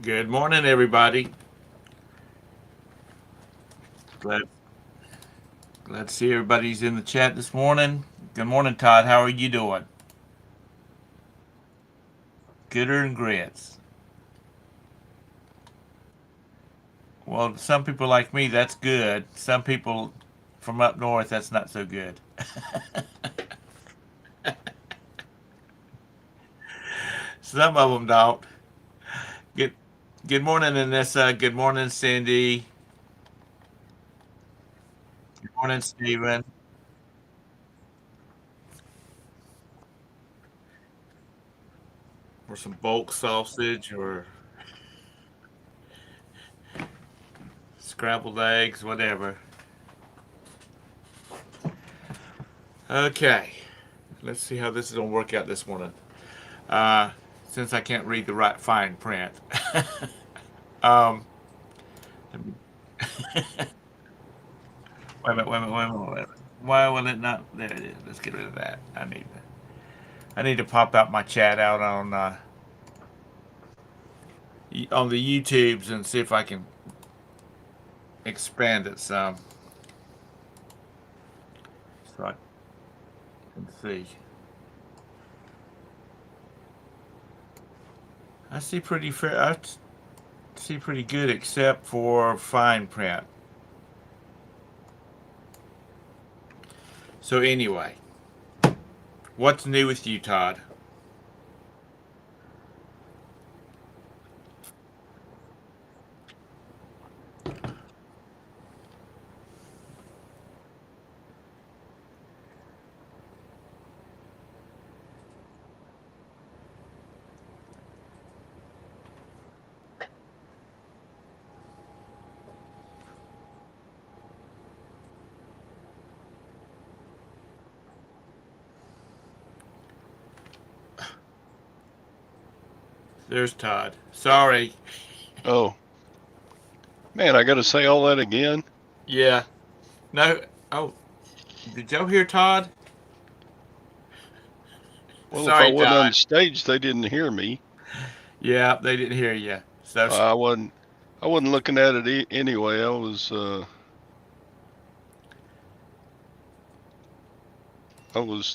Good morning, everybody. Glad glad to see everybody's in the chat this morning. Good morning, Todd. How are you doing? Gooder and grits. Well, some people like me, that's good. Some people from up north, that's not so good. Some of them don't. Good Good morning, Anissa. Good morning, Cindy. Good morning, Stephen. Or some bulk sausage or scrambled eggs, whatever. Okay, let's see how this is gonna work out this morning. Uh, since I can't read the right fine print. um, wait a minute. Why will it not? There it is. Let's get rid of that. I need to pop out my chat out on the YouTubes and see if I can expand it some. So I can see. I see pretty fair. I see pretty good except for fine print. So anyway, what's new with you, Todd? There's Todd. Sorry. Oh, man, I got to say all that again. Yeah. No. Oh, did y'all hear Todd? Well, if I Sorry, wasn't on the Todd. stage, they didn't hear me. Yeah, they didn't hear you. So, I wasn't. I wasn't looking at it anyway. I was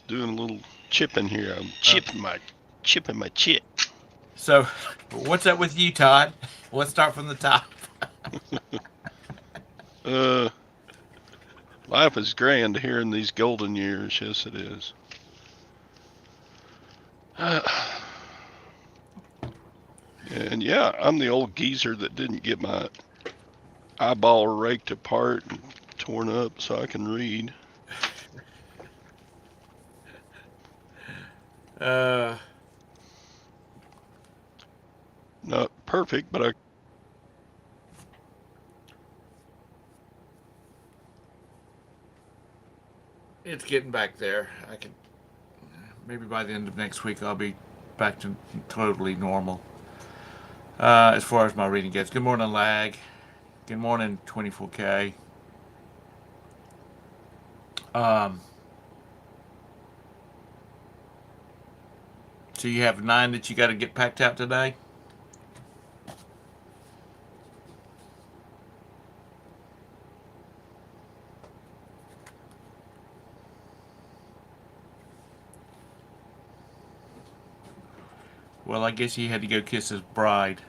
doing a little chipping here. I'm chipping my chip. so what's up with you, Todd? Let's start from the top. Uh, Life is grand here in these golden years. Yes, it is. And yeah, I'm the old geezer that didn't get my eyeball raked apart and torn up so I can read. Uh, Not perfect, but I. it's getting back there. I can maybe by the end of next week I'll be back to totally normal. As far as my reading gets. Good morning, lag. Good morning, 24K. Um, so you have 9 that you got to get packed out today. Well, I guess he had to go kiss his bride.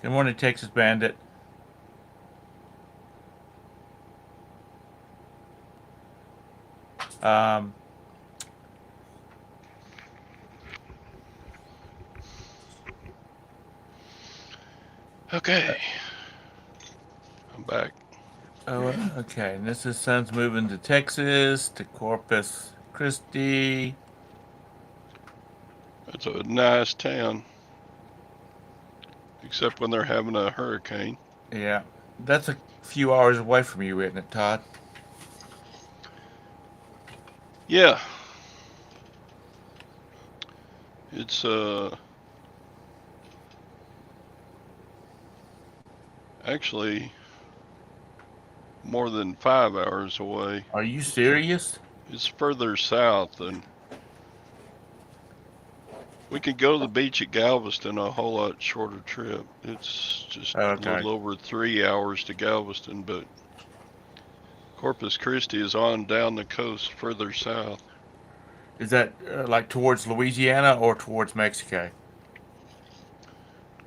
Good morning, Texas Bandit. Um, Okay, I'm back. Oh, okay. And this is son's moving to Texas, to Corpus Christi. It's a nice town, except when they're having a hurricane. Yeah. That's a few hours away from you, isn't it, Todd? Yeah, it's actually more than 5 hours away. Are you serious? It's further south than we could go to the beach at Galveston, a whole lot shorter trip. It's just a Okay. little over 3 hours to Galveston, but Corpus Christi is on down the coast further south. Is that like towards Louisiana or towards Mexico?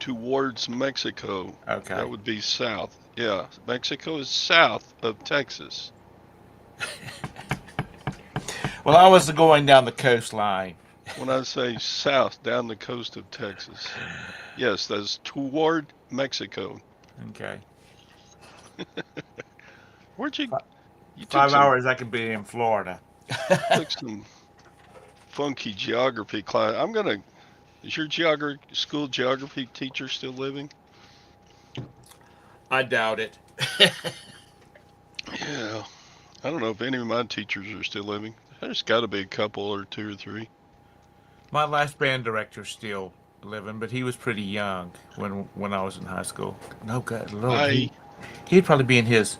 Towards Mexico. Okay. That would be south. Yeah, Mexico is south of Texas. Well, I was going down the coastline. When I say south, down the coast of Texas. Yes, that's toward Mexico. Okay. Where'd you took 5 hours, I could be in Florida. took some funky geography class. Is your school geography teacher still living? I doubt it. Yeah. I don't know if any of my teachers are still living. There's got to be a couple or two or three. My last band director's still living, but he was pretty young when I was in high school. No, God, Lord, I he'd probably be in his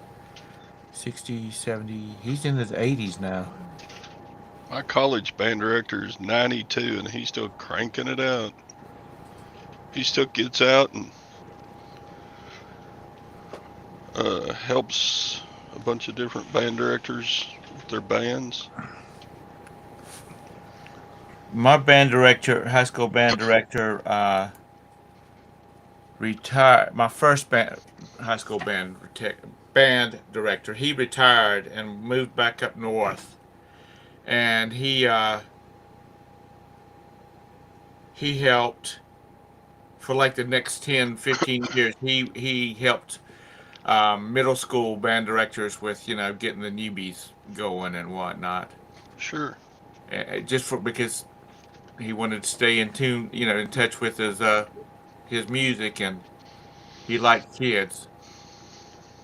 60, 70. He's in his 80s now. My college band director is 92 and he's still cranking it out. He still gets out and helps a bunch of different band directors with their bands. My band director, high school band director, retired. My first high school band director, he retired and moved back up north, and he helped for like the next 10, 15 years. He helped middle school band directors with getting the newbies going and whatnot. Sure. Because he wanted to stay in tune, in touch with his music, and he liked kids.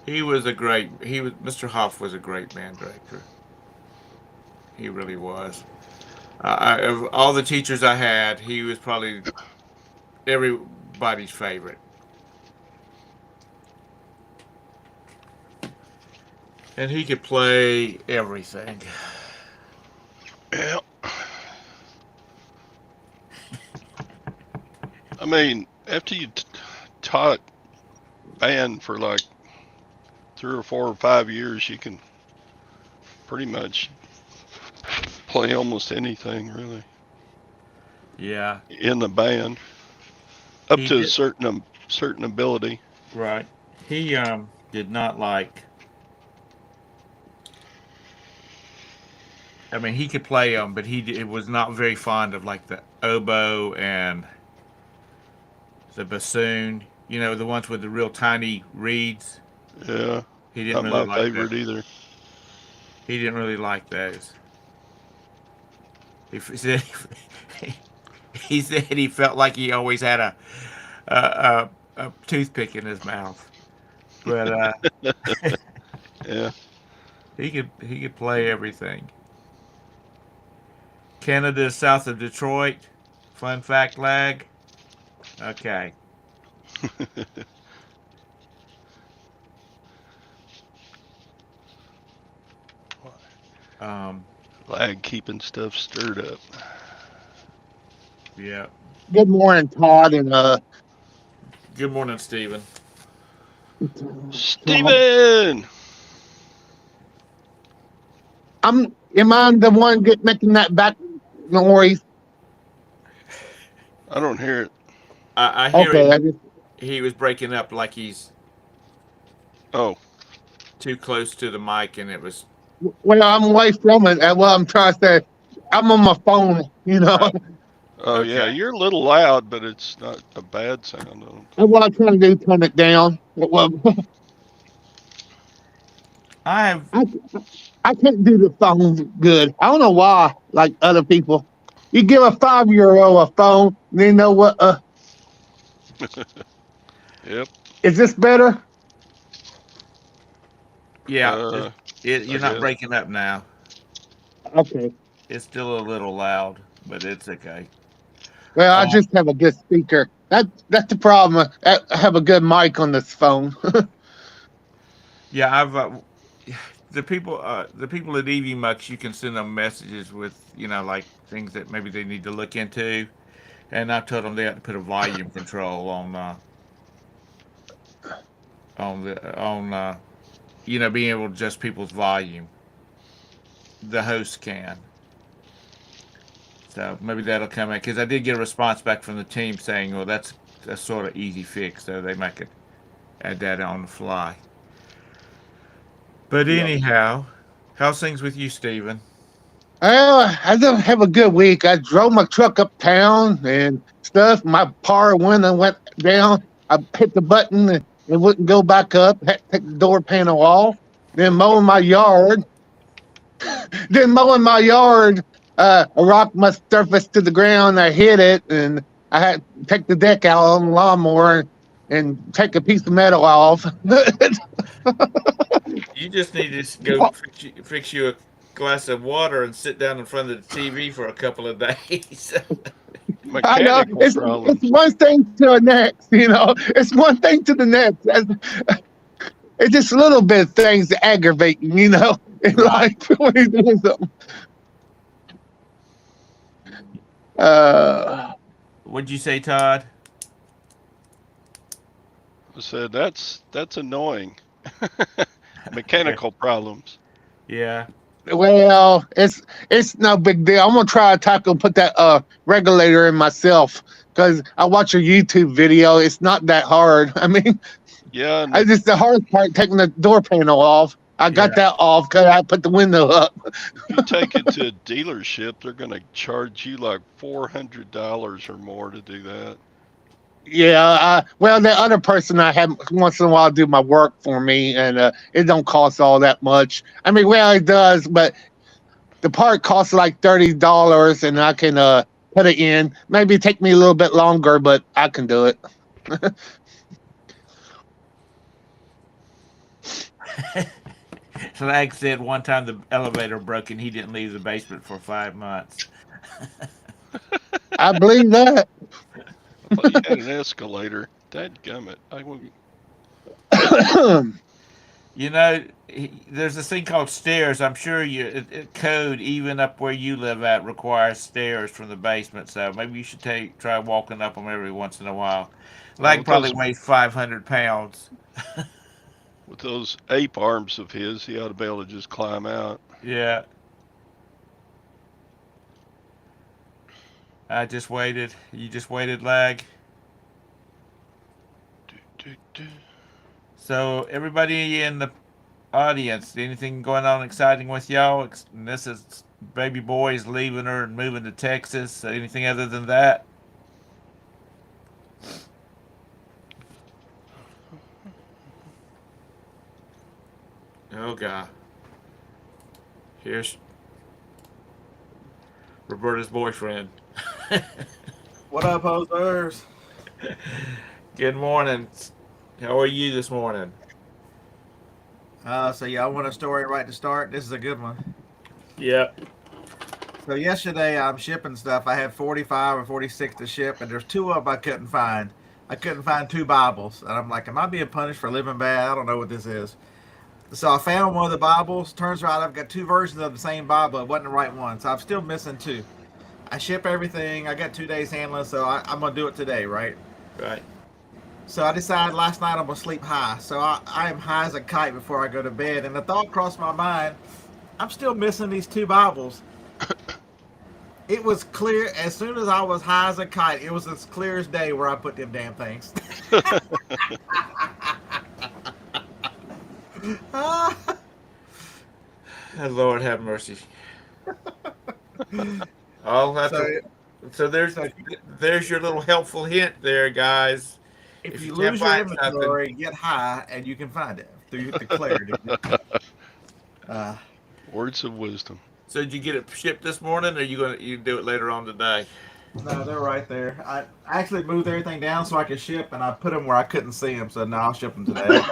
Mr. Hoff was a great band director. He really was. Of all the teachers I had, he was probably everybody's favorite. And he could play everything. Yeah. I mean, after you taught band for like 3 or 4 or 5 years, you can pretty much play almost anything, really, Yeah. in the band, up He to a did. certain ability. Right. He did not like. I mean, he could play them, but he was not very fond of like the oboe and the bassoon. The ones with the real tiny reeds. Yeah, He didn't not really my like that. favorite either. He didn't really like those. He said he said he felt like he always had a toothpick in his mouth. But Yeah. he could play everything. Canada is south of Detroit. Fun fact, lag. Okay. Um. Lag keeping stuff stirred up. Yeah. Good morning, Todd and Good morning, Stephen. Tom. Steven! Am I the one making that back noise? I don't hear it. I hear Okay, him. He was breaking up like he's Oh, too close to the mic, and it was. well, I'm away from it. Well, I'm trying to say I'm on my phone, oh yeah, Okay. you're a little loud, but it's not a bad sound. And what I'm trying to do, turn it down. Well, I have. I can't do the phone good. I don't know why, like other people. You give a 5-year-old a phone, they know what. Yep. Is this better? Yeah, I you're not guess. breaking up now. Okay. It's still a little loud, but it's okay. Well, I Uh, just have a good speaker. That's the problem. I have a good mic on this phone. yeah, I've the people at EV Mux, you can send them messages with like things that maybe they need to look into, and I've told them they have to put a volume control on being able to adjust people's volume. The host can. So maybe that'll come in because I did get a response back from the team saying, "Well, that's a sort of easy fix, so they might could add that on the fly." But Yep. anyhow, how's things with you, Steven? Well, I don't have a good week. I drove my truck uptown and stuff. My power window went down. I hit the button and it wouldn't go back up. Had to take the door panel off. Then mowing my yard. Then mowing my yard, a rock must surface to the ground. I hit it, and I had to take the deck out on the lawnmower and take a piece of metal off. You just need to go fix you a glass of water and sit down in front of the TV for a couple of days. I know Mechanical it's problems. one thing to the next. It's one thing to the next. It's just little bit of things that aggravate you. In Right. life when you're doing something. Uh, What'd you say, Todd? I said that's annoying. Yeah. Mechanical problems. Yeah. Well, it's no big deal. I'm gonna try to tackle and put that regulator in myself because I watch a YouTube video. It's not that hard. I mean, Yeah, I and just the hardest part taking the door panel off. I got Yeah. that off because I put the window up. you take it to a dealership, they're gonna charge you like $400 or more to do that. Yeah. Well, the other person I have once in a while do my work for me, and it don't cost all that much. I mean, well, it does, but the part costs like $30, and I can put it in. Maybe take me a little bit longer, but I can do it. Slag said one time the elevator broke and he didn't leave the basement for 5 months. I believe that. I thought you had an escalator. Dadgummit. I won't. There's this thing called stairs. I'm sure code even up where you live at requires stairs from the basement. So maybe you should try walking up them every once in a while. Well, Lag probably weighs 500 pounds. with those ape arms of his, he ought to be able to just climb out. Yeah. I just waited. You just waited, Lag. Do, do, do. So everybody in the audience, anything going on exciting with y'all? This is baby boy's leaving her and moving to Texas. Anything other than that? Oh God. Here's Roberta's boyfriend. What up, hosers? Good morning. How are you this morning? So y'all want a story right to start? This is a good one. Yep. So yesterday I'm shipping stuff. I had 45 or 46 to ship, and there's two of them I couldn't find. I couldn't find two Bibles, and I'm like, am I being punished for living bad? I don't know what this is. So I found one of the Bibles. Turns out I've got two versions of the same Bible. It wasn't the right one, so I'm still missing two. I ship everything. I got 2 days handling, so I'm gonna do it today, right? Right. So I decided last night I'm gonna sleep high. So I am high as a kite before I go to bed. And the thought crossed my mind, I'm still missing these two Bibles. It was clear as soon as I was high as a kite. It was as clear as day where I put them damn things. Lord have mercy. I'll have So, to. So so there's your little helpful hint there, guys. if If you you can't lose your find something, inventory, get high and you can find it through the clarity. Uh, Words of wisdom. So did you get it shipped this morning, or you do it later on today? no, they're right there. I actually moved everything down so I could ship, and I put them where I couldn't see them. So now I'll ship them today.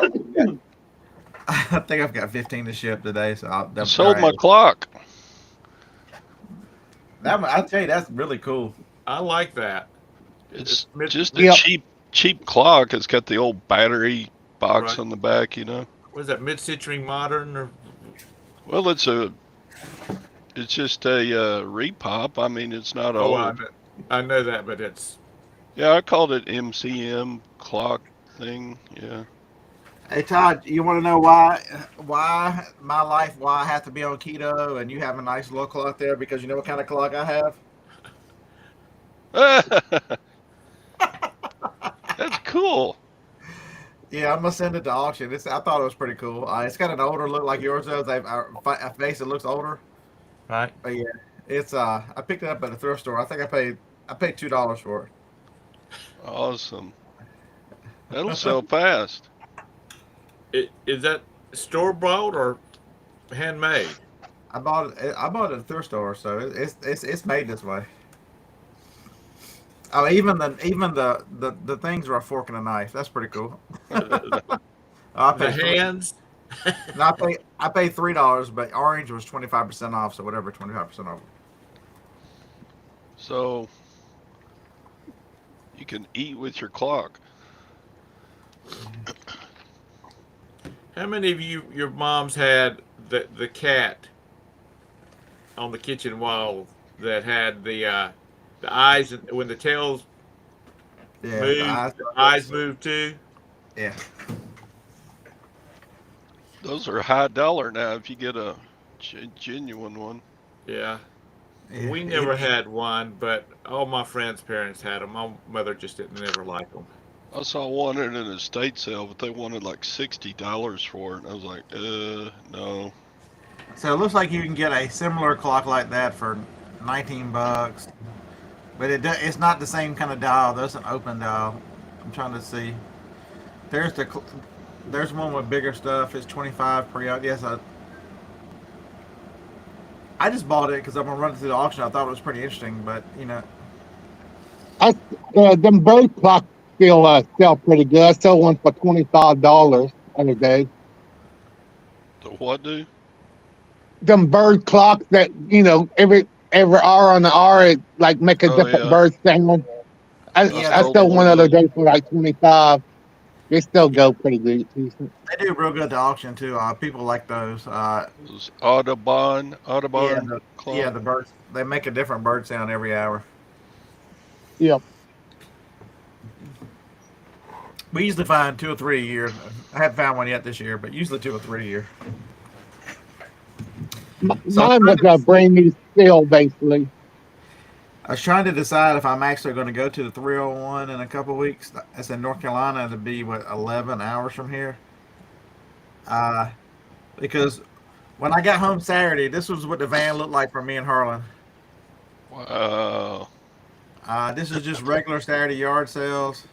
I think I've got 15 to ship today, so I they're sold my right. clock. I'll tell you, that's really cool. I like that. It's Mid, just a Yep. cheap clock. It's got the old battery box right. on the back, What is that? Mid-century modern or Well, it's just a repop. I mean, it's not oh, old. I know that, but it's Yeah, I called it MCM clock thing. Yeah. Hey Todd, you want to know why my life, why I have to be on keto, and you have a nice little clock there? Because you know what kind of clock I have? That's cool. Yeah, I'm gonna send it to auction. I thought it was pretty cool. It's got an older look like yours does. A face that looks older. right. But yeah, I picked it up at a thrift store. I think I paid $2 for Awesome. That'll it. sell fast. Is that store bought or handmade? I bought it at a thrift store, so it's made this way. Oh, even the things are a fork and a knife. That's pretty cool. I The paid three. hands. No, I paid $3, but orange was 25% off. So whatever, 25% off. So you can eat with your clock. How many of your moms had the cat on the kitchen wall that had the eyes when the tails Yeah, moved, the eyes moved too? Yeah, Those are high dollar now if you get a genuine one. Yeah. yeah. We never had one, but all my friends' parents had them. My mother just didn't never like them. I saw one at an estate sale, but they wanted like $60 for it. And I was like, no. So it looks like you can get a similar clock like that for $19, but it's not the same kind of dial. There's an open dial. I'm trying to see. There's there's one with bigger stuff. It's 25 per yard. Yes, I just bought it because I'm gonna run it through the auction. I thought it was pretty interesting, but I them bird clocks still sell pretty good. I sold one for $25 the other day. The what do? Them bird clocks that every hour on the hour it like make a Oh different yeah, bird sound. I yeah, I stole sold one one of other those. day for like 25. They still yeah, go pretty good. Decent. they do real good at the auction too. People like those. Those Audubon Yeah, clock. the birds. They make a different bird sound every hour. Yeah. We usually find two or three a year. I haven't found one yet this year, but usually two or three a year. So Mine was a brand new still, basically. I was trying to decide if I'm actually going to go to the 301 in a couple of weeks. It's in North Carolina to be 11 hours from here. Uh, because when I got home Saturday, this was what the van looked like for me and Harlan. Wow. This is just regular Saturday yard sales.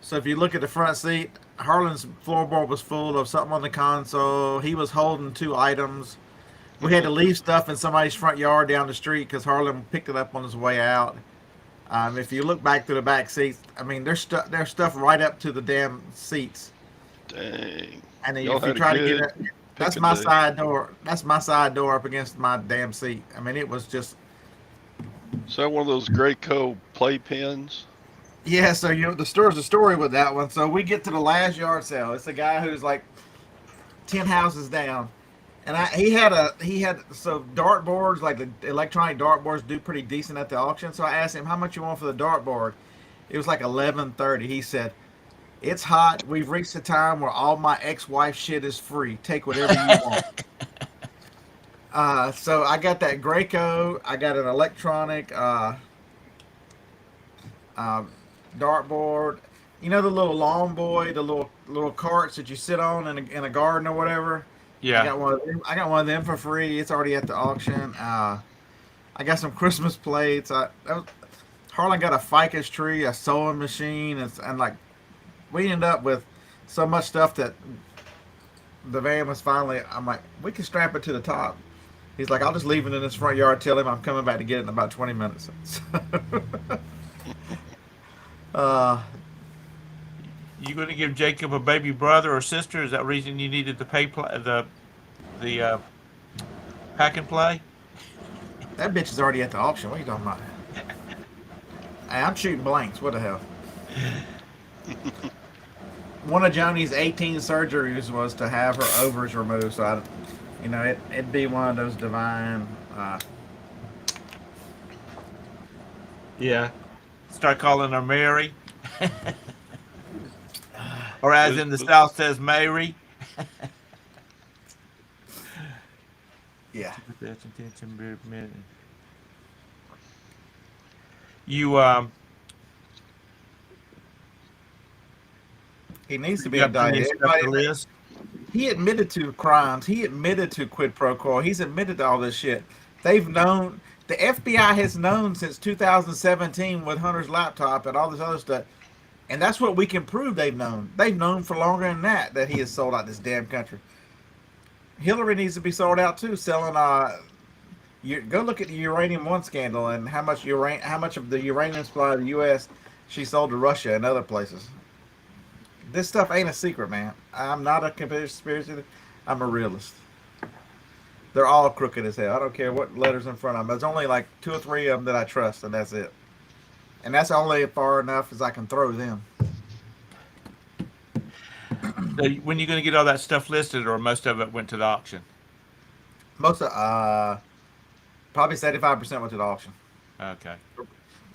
So if you look at the front seat, Harlan's floorboard was full of something on the console. He was holding two items. We had to leave stuff in somebody's front yard down the street because Harlan picked it up on his way out. If you look back to the back seats, I mean, there's stuff right up to the damn seats. Dang. And then Y'all if you had a try to get good it, that's picking my day. side door. That's my side door up against my damn seat. I mean, it was just Is that one of those Graco playpens? yeah. So there's a story with that one. So we get to the last yard sale. It's a guy who's like 10 houses down. And he had so dartboards, like the electronic dartboards do pretty decent at the auction. So I asked him how much you want for the dartboard. It was like 11:30. He said, "It's hot. We've reached the time where all my ex-wife shit is free. Take whatever you want." So I got that Graco. I got an electronic dartboard. You know the little lawn boy, the little carts that you sit on in a garden or whatever. I Yeah. got one. I got one of them for free. It's already at the auction. I got some Christmas plates. Harlan got a ficus tree, a sewing machine, and like we ended up with so much stuff that the van was finally. I'm like, we can strap it to the top. He's like, I'll just leave it in his front yard. Tell him I'm coming back to get it in about 20 minutes. uh, You going to give Jacob a baby brother or sister? Is that reason you needed the the pack and play? that bitch is already at the auction. What are you talking about? Hey, I'm shooting blanks. What the hell? One of Joni's 18 surgeries was to have her ovaries removed. So it'd be one of those divine. Yeah. Start calling her Mary. Or as in the South says, Mary. Yeah. You He needs to be got plenty of indicted. stuff to list. He admitted to crimes. He admitted to quid pro quo. He's admitted to all this shit. They've known. The FBI has known since 2017 with Hunter's laptop and all this other stuff. And that's what we can prove they've known. They've known for longer than that he has sold out this damn country. Hillary needs to be sold out too, selling go look at the Uranium One scandal and how much of the uranium supply of the US she sold to Russia and other places. This stuff ain't a secret, man. I'm not a conspiracy. I'm a realist. They're all crooked as hell. I don't care what letters in front of them. There's only like 2 or 3 of them that I trust, and that's it. And that's only far enough as I can throw them. So when you going to get all that stuff listed, or most of it went to the auction? Most of probably 75% went to the auction. Okay.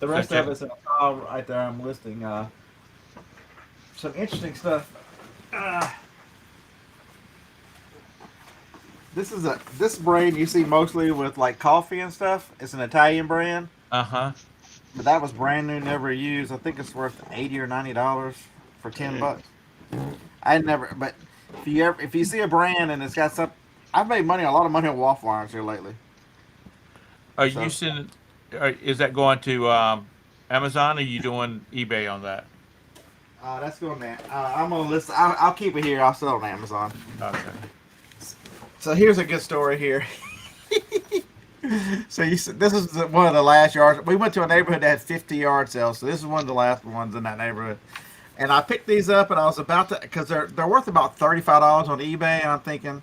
The rest of it's in a pile right there. I'm listing some interesting stuff. This brand you see mostly with like coffee and stuff. It's an Italian brand. Uh-huh. But that was brand new, never used. I think it's worth $80 or $90 for $10. I never. But if you see a brand and it's got some, I've made a lot of money on waffle irons here lately. Are you sending? Is that going to Amazon? Or are you doing eBay on that? That's going man. I'm gonna list. I'll keep it here. I'll sell it on Amazon. Okay. So here's a good story here. So this is one of the last yards. We went to a neighborhood that had 50 yard sales. So this is one of the last ones in that neighborhood. And I picked these up, and I was about to, because they're worth about $35 on eBay. And I'm thinking,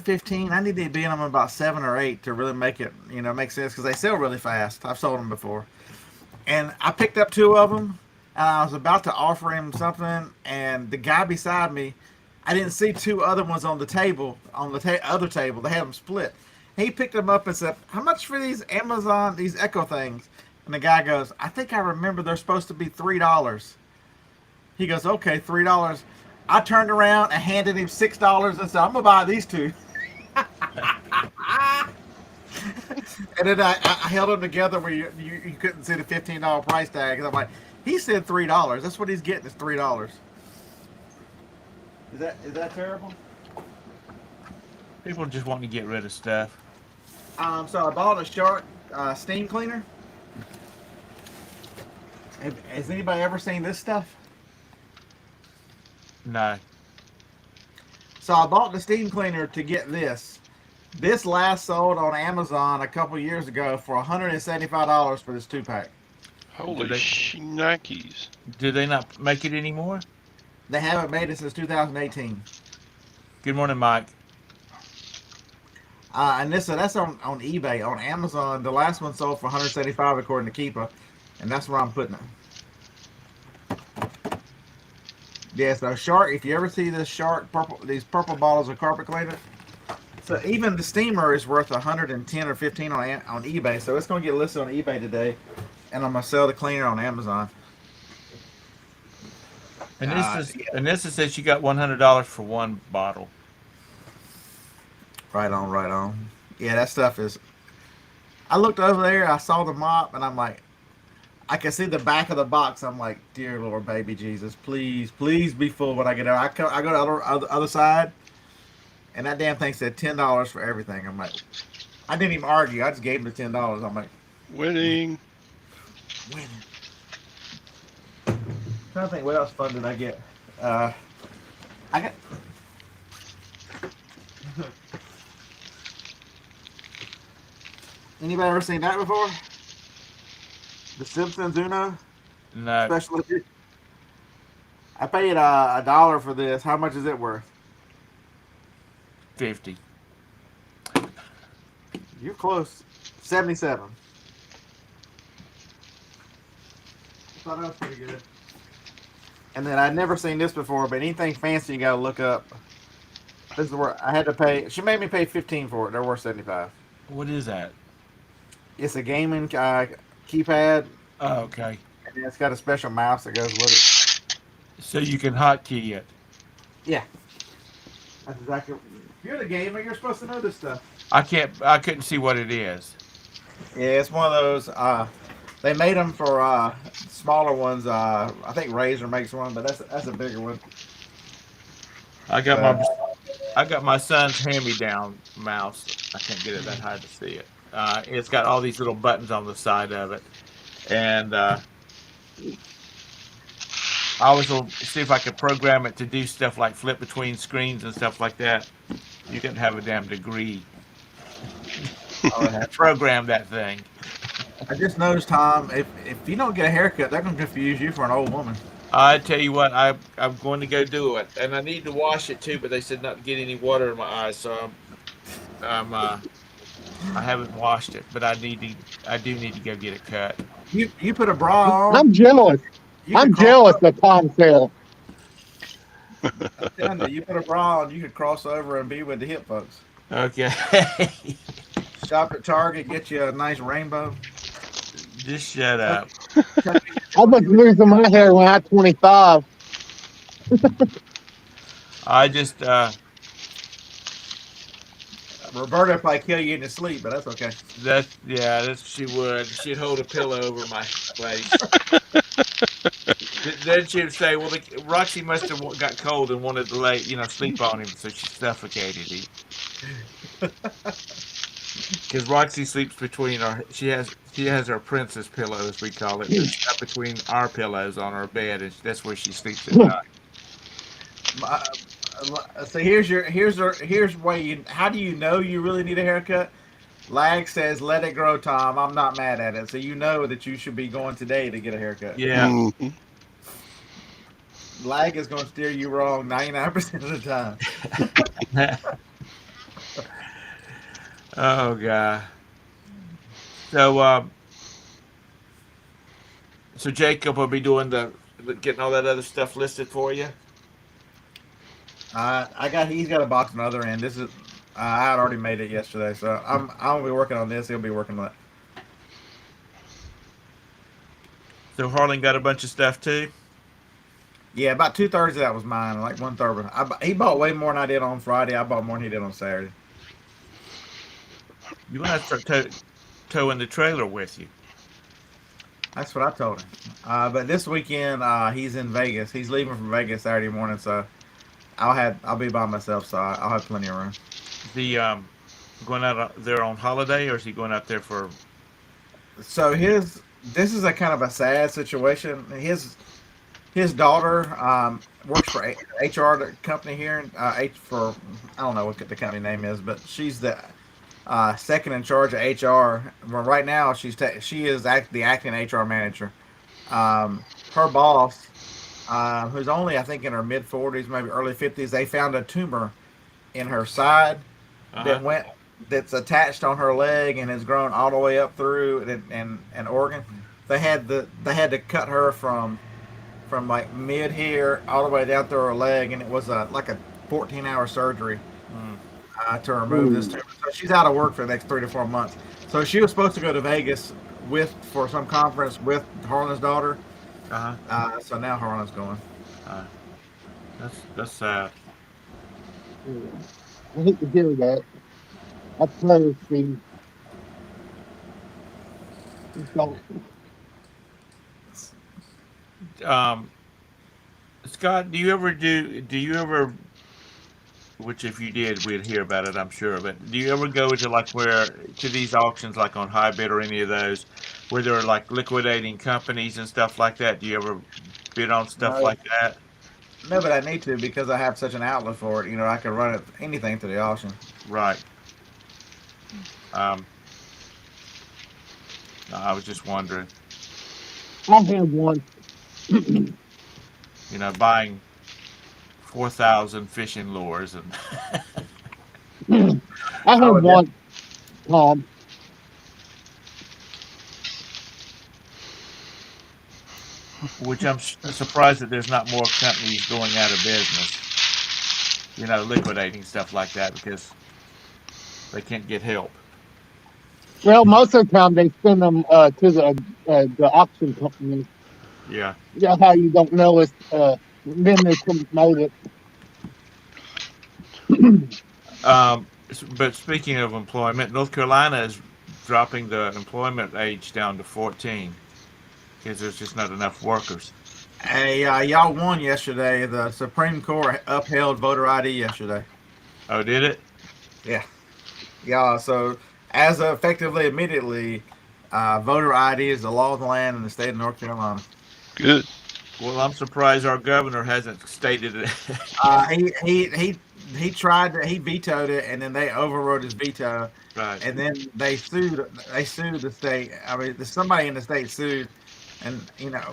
15. I need to be in them about 7 or 8 to really make it, make sense, because they sell really fast. I've sold them before. And I picked up 2 of them, and I was about to offer him something, and the guy beside me, I didn't see 2 other ones on the table, other table. They had them split. He picked them up and said, "How much for these Echo things?" And the guy goes, "I think I remember they're supposed to be $3. He goes, "Okay, $3. I turned around and handed him $6 and said, "I'm gonna buy these 2." And then I held them together where you couldn't see the $15 price tag. And I'm like, he said $3. That's what he's getting is $3. Is that terrible? People just want to get rid of stuff. So I bought a Shark steam cleaner. Has anybody ever seen this stuff? No. So I bought the steam cleaner to get this. This last sold on Amazon a couple years ago for $175 for this 2-pack. Holy shnikes. Do they not make it anymore? They haven't made it since 2018. Good morning, Mike. And that's on eBay. On Amazon, the last one sold for $175 according to Keepa, and that's where I'm putting it. Yeah, so Shark, if you ever see this these purple bottles of carpet cleaner, so even the steamer is worth $110 or $15 on eBay. So it's going to get listed on eBay today, and I'm going to sell the cleaner on Amazon. And this says you got $100 for 1 bottle. Right on. Yeah, that stuff is. I looked over there, I saw the mop, and I'm like, I can see the back of the box. I'm like, dear Lord, baby Jesus, please be full when I get out. I go to the other side, and that damn thing said $10 for everything. I'm like, I didn't even argue. I just gave him the $10. I'm like, Winning. I'm trying to think what else fun did I get. Anybody ever seen that before? The Simpsons Uno No, special edition. I paid $1 for this. How much is it worth? 50. You're close. 77. I thought that was pretty good. And then I'd never seen this before, but anything fancy you gotta look up. This is where I had to pay. She made me pay 15 for it. They're worth 75. What is that? It's a gaming keypad, Oh, okay. and it's got a special mouse that goes with it. So you can hotkey it. Yeah, that's exactly. You're the gamer. You're supposed to know this stuff. I couldn't see what it is. Yeah, it's one of those. They made them for smaller ones. I think Razer makes one, but that's a bigger one. I got my son's hand-me-down mouse. I can't get it that high to see it. It's got all these little buttons on the side of it, and I was gonna see if I could program it to do stuff like flip between screens and stuff like that. You can have a damn degree. Program that thing. I just noticed, Tom, if you don't get a haircut, they're gonna confuse you for an old woman. I tell you what, I'm going to go do it, and I need to wash it too. But they said not to get any water in my eyes, so I haven't washed it. But I do need to go get it cut. You put a bra on. I'm jealous. I'm jealous of Tom Sale. You put a bra on, you could cross over and be with the hip folks. Okay. Shop at Target, get you a nice rainbow. Just shut up. I was losing my hair when I was 25. I just Roberta probably kill you in your sleep, but that's okay. that's she would. She'd hold a pillow over my face. Then she'd say, "Well, Roxy must have got cold and wanted to sleep on him, so she suffocated him." Because Roxy sleeps between our. She has her princess pillow, as we call it. It's up between our pillows on our bed, and that's where she sleeps at night. So here's why you. How do you know you really need a haircut? Lag says, "Let it grow, Tom. I'm not mad at it." So you know that you should be going today to get a haircut. Yeah. Mm-hmm. Lag is going to steer you wrong 99% of the time. Oh god. So so Jacob will be doing getting all that other stuff listed for you. He's got a box on the other end. This is I had already made it yesterday, so I'll be working on this. He'll be working on it. So Harlan got a bunch of stuff too. Yeah, about 2/3 of that was mine. Like 1/3. He bought way more than I did on Friday. I bought more than he did on Saturday. You're gonna have to start towing the trailer with you. That's what I told him. But this weekend he's in Vegas. He's leaving from Vegas Saturday morning, so I'll be by myself, so I'll have plenty of room. Is he going out there on holiday, or is he going out there for? So this is a kind of a sad situation. His daughter works for HR company here. For I don't know what the company name is, but she's the second in charge of HR. Well, right now she is the acting HR manager. Her boss, who's only I think in her mid 40s, maybe early 50s, they found a tumor in her side that's attached on her leg and has grown all the way up through an organ. They had to cut her from like mid here all the way down through her leg, and it was like a 14-hour surgery to remove this tumor. So she's out of work for the next 3 to 4 months. So she was supposed to go to Vegas for some conference with Harlan's daughter. So now Harlan's going. That's sad. I hate to hear that. That's another thing. Scott, do you ever, which if you did, we'd hear about it, I'm sure, but do you ever go to these auctions, like on Highbid or any of those, where they're like liquidating companies and stuff like that? Do you ever bid on stuff like that? No, but I need to because I have such an outlet for it. I can run anything to the auction. Right. No, I was just wondering. I have one. Buying 4,000 fishing lures and I have Oh, one, Tom. which I'm surprised that there's not more companies going out of business. Liquidating stuff like that because they can't get help. Well, most of the time they send them to the auction company. Yeah. Yeah, how you don't know is then they promote it. But speaking of employment, North Carolina is dropping the employment age down to 14 because there's just not enough workers. hey, y'all won yesterday. The Supreme Court upheld voter ID yesterday. Oh, did it? Yeah, yeah. So as of effectively immediately, voter ID is the law of the land in the state of North Carolina. Good. Well, I'm surprised our governor hasn't stated it. He tried to, he vetoed it, and then they overrode his veto, Right. and then they sued the state. I mean, somebody in the state sued, and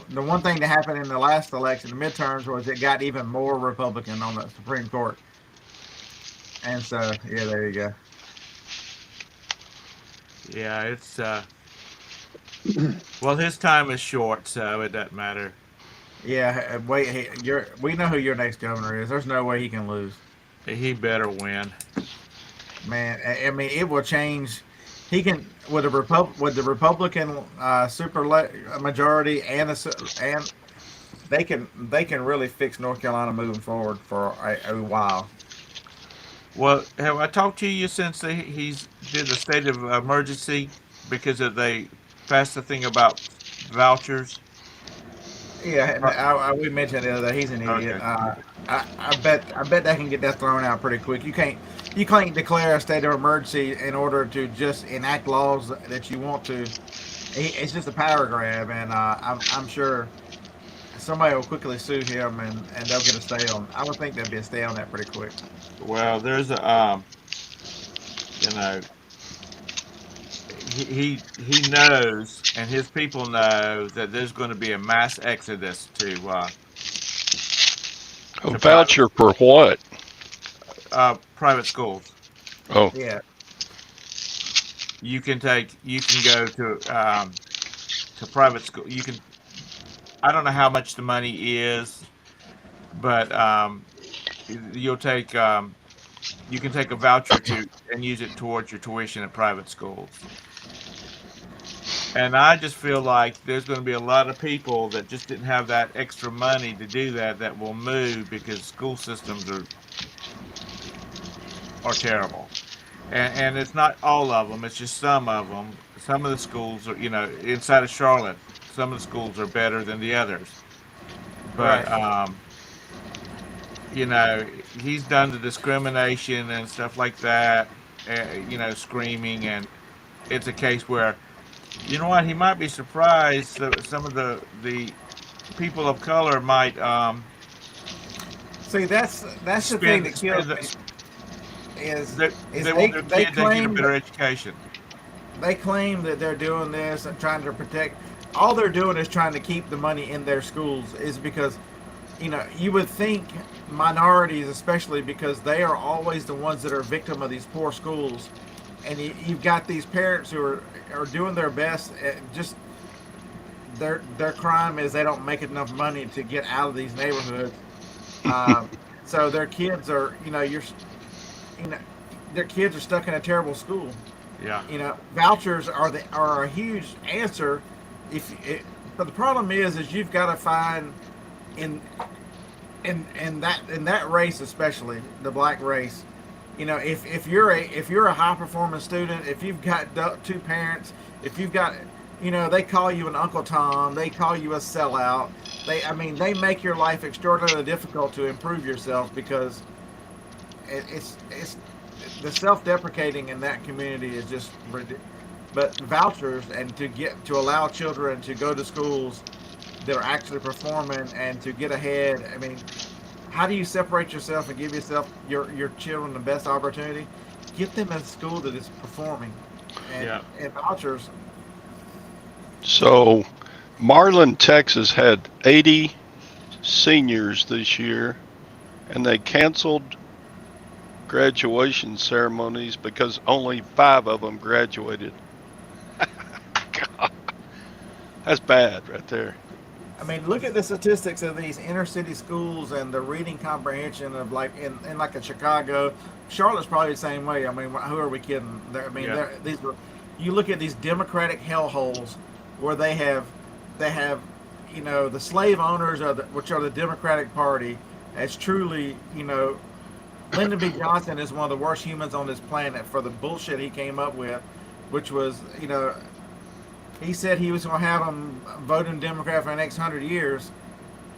the one thing that happened in the last election, the midterms, was it got even more Republican on the Supreme Court, and so yeah, there you go. Yeah, it's well, his time is short, so it doesn't matter. Yeah, wait, we know who your next governor is. There's no way he can lose. He better win. Man, I mean, it will change. He can with the Republican majority and they can really fix North Carolina moving forward for a while. Well, have I talked to you since he's did the state of emergency because they passed the thing about vouchers? Yeah, and we mentioned the other day he's an idiot. Okay. I bet they can get that thrown out pretty quick. You can't declare a state of emergency in order to just enact laws that you want to. It's just a power grab, and I'm sure somebody will quickly sue him, and they'll get a stay on. I would think there'd be a stay on that pretty quick. Well, there's a you know, he knows, and his people know that there's going to be a mass exodus A to private voucher for what? private schools. Oh, Yeah, You can go to private school. You can. I don't know how much the money is, but you'll take you can take a voucher to and use it towards your tuition at private schools. And I just feel like there's going to be a lot of people that just didn't have that extra money to do that will move because school systems are terrible. And it's not all of them; it's just some of them. Some of the schools are, inside of Charlotte. Some of the schools are better than the others. But right. he's done the discrimination and stuff like that. Screaming, and it's a case where, you know what, he might be surprised that some of the people of color might See, that's the thing spend that kills spend me is is they want their they kid to get a claim better education. that they're doing this and trying to protect. All they're doing is trying to keep the money in their schools. Is because you would think minorities, especially because they are always the ones that are victim of these poor schools, and you've got these parents who are doing their best. Just their crime is they don't make enough money to get out of these neighborhoods. Um, so their kids are, you know, their kids are stuck in a terrible school. Yeah, Vouchers are a huge answer. But the problem is you've got to find in in that race, especially the black race. If you're a high performing student, if you've got two parents, if you've got, they call you an Uncle Tom, they call you a sellout. They make your life extraordinarily difficult to improve yourself because it's the self-deprecating in that community is just ridiculous. But vouchers and to allow children to go to schools that are actually performing and to get ahead. How do you separate yourself and give your children the best opportunity? Get them in a school that is performing, and yeah. and vouchers. So, Marlin, Texas had 80 seniors this year, and they canceled graduation ceremonies because only 5 of them graduated. God, that's bad right there. I mean, look at the statistics of these inner city schools and the reading comprehension of like in like in Chicago, Charlotte's probably the same way. I mean, who are we kidding? I mean, Yeah. these were. You look at these Democratic hellholes where they have, the slave owners which are the Democratic Party, as truly, Lyndon B. Johnson is one of the worst humans on this planet for the bullshit he came up with, which was, he said he was going to have them voting Democrat for the next 100 years.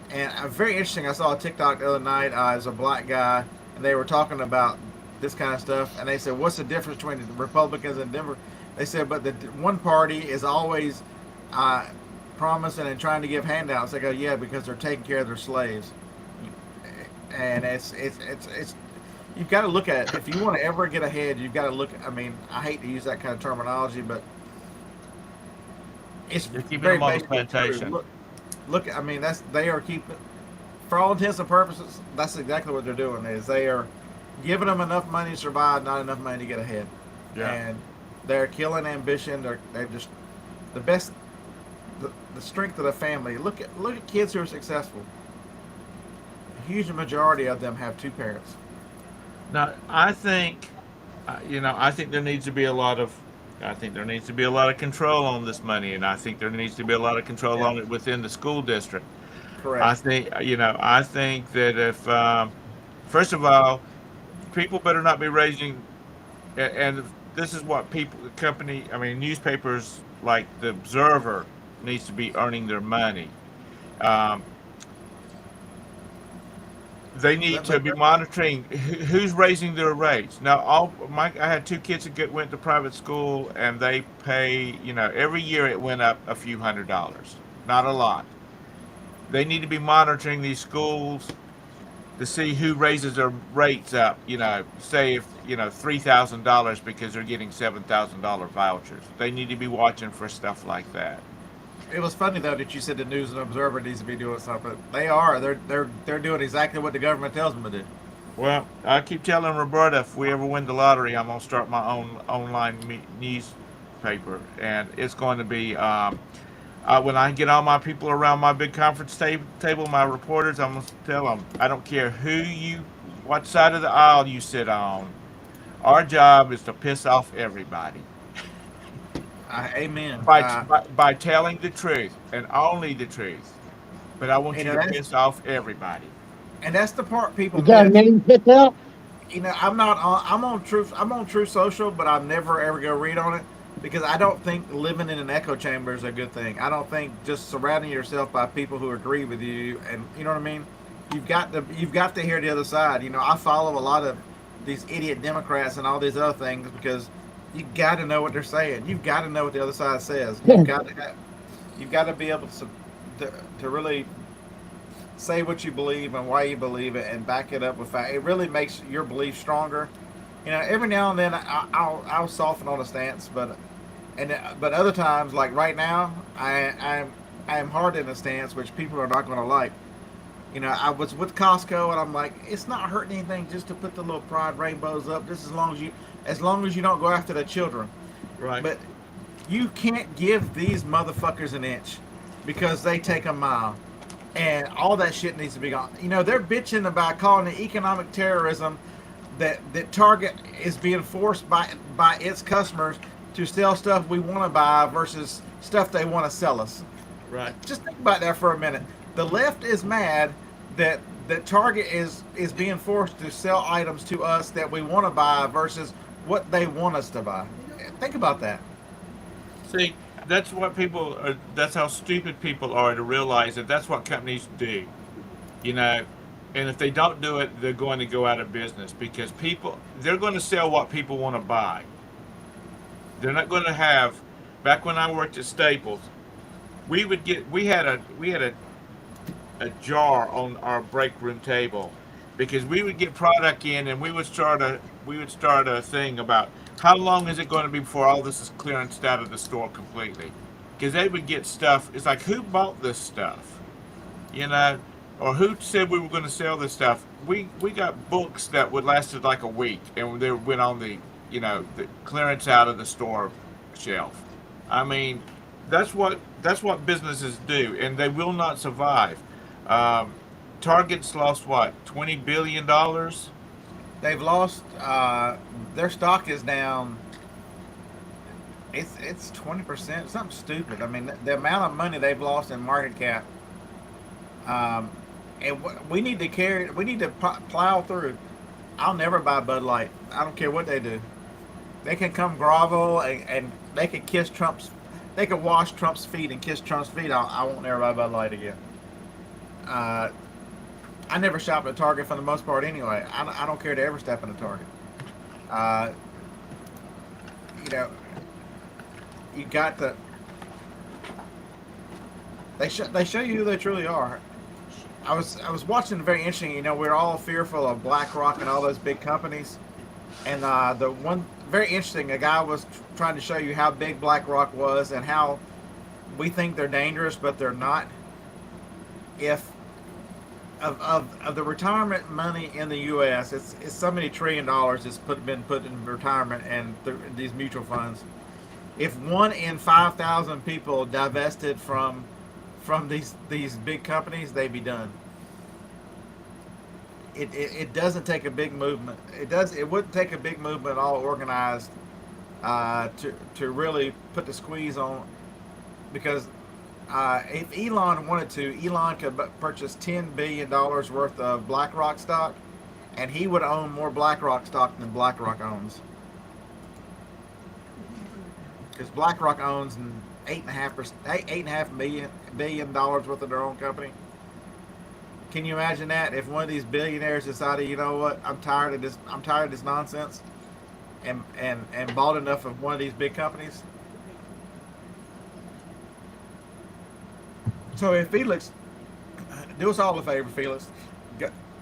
And very interesting, I saw a TikTok the other night as a black guy, and they were talking about this kind of stuff. And they said, what's the difference between the Republicans and Democrats? They said, but the one party is always promising and trying to give handouts. They go, yeah, because they're taking care of their slaves. And it's you've got to look at it. If you want to ever get ahead, you've got to look. I mean, I hate to use that kind of terminology, but it's They're keeping very them on the basically true. plantation. Look. I mean, they are keeping, for all intents and purposes, that's exactly what they're doing. Is they are giving them enough money to survive, not enough money to get ahead. Yeah. And they're killing ambition. They're just the best. The strength of the family. Look at kids who are successful. A huge majority of them have two parents. Now, I think, I think there needs to be a lot of, control on this money, and I think there needs to be a lot of control on it within the school district. Correct. I think that if, first of all, people better not be raising, and this is what newspapers like the Observer needs to be earning their money. Um, they need to be monitoring who's raising their rates. Now, I had 2 kids that went to private school, and they pay, every year it went up a few $100s, not a lot. They need to be monitoring these schools to see who raises their rates up. Say if $3,000 because they're getting $7,000 vouchers. They need to be watching for stuff like that. It was funny though that you said the News and Observer needs to be doing something. They are. They're doing exactly what the government tells them to do. Well, I keep telling Roberta if we ever win the lottery, I'm gonna start my own online newspaper, and it's going to be when I get all my people around my big conference table, my reporters, I'm gonna tell them I don't care what side of the aisle you sit on. Our job is to piss off everybody. Amen. By telling the truth and only the truth. But I want you to piss off everybody. And that's the part people You got a miss. name picked out? I'm not on. I'm on Truth Social, but I never ever go read on it because I don't think living in an echo chamber is a good thing. I don't think just surrounding yourself by people who agree with you, and you know what I mean. You've got to hear the other side. I follow a lot of these idiot Democrats and all these other things because you got to know what they're saying. You've got to know what the other side says. You've got to be able to really say what you believe and why you believe it and back it up with fact. It really makes your belief stronger. Every now and then I'll soften on a stance, but other times, like right now, I am hard in a stance, which people are not going to like. I was with Costco, and I'm like, it's not hurting anything just to put the little pride rainbows up, just as long as you don't go after the children. Right. But you can't give these motherfuckers an inch because they take a mile. And all that shit needs to be gone. They're bitching about calling it economic terrorism that Target is being forced by its customers to sell stuff we want to buy versus stuff they want to sell us. Right. Just think about that for a minute. The left is mad that Target is being forced to sell items to us that we want to buy versus what they want us to buy. Think about that. See, that's how stupid people are to realize that that's what companies do. And if they don't do it, they're going to go out of business because they're going to sell what people want to buy. They're not going to have. Back when I worked at Staples, we had a jar on our break room table because we would get product in and we would start a thing about how long is it going to be before all this is clearanced out of the store completely. because they would get stuff. It's like, who bought this stuff, you know, or who said we were going to sell this stuff? We got books that would lasted like a week, and they went on the, you know, the clearance out of the store shelf. I mean, that's what businesses do, and they will not survive. Um, Target's lost what, $20 billion. They've lost. Their stock is down. It's 20%, something stupid. I mean, the amount of money they've lost in market cap. Um, and we need to carry. We need to plow through. I'll never buy Bud Light. I don't care what they do. They can come grovel and they can kiss Trump's. They can wash Trump's feet and kiss Trump's feet. I won't never buy Bud Light again. Uh, I never shop at Target for the most part anyway. I don't care to ever step in a Target. Uh, you know, you got to. They show you who they truly are. I was watching very interesting. You know, we're all fearful of BlackRock and all those big companies, and the one very interesting. A guy was trying to show you how big BlackRock was and how we think they're dangerous, but they're not. If of the retirement money in the U.S., it's so many $1 trillion that's been put in retirement and these mutual funds. If 1 in 5,000 people divested from these big companies, they'd be done. It doesn't take a big movement. It wouldn't take a big movement all organized to really put the squeeze on, because if Elon wanted to, Elon could purchase $10 billion worth of BlackRock stock, and he would own more BlackRock stock than BlackRock owns. Because BlackRock owns $8.5 billion worth of their own company. Can you imagine that? If one of these billionaires decided, you know what, I'm tired of this nonsense, and bought enough of one of these big companies. So if Felix, do us all a favor, Felix,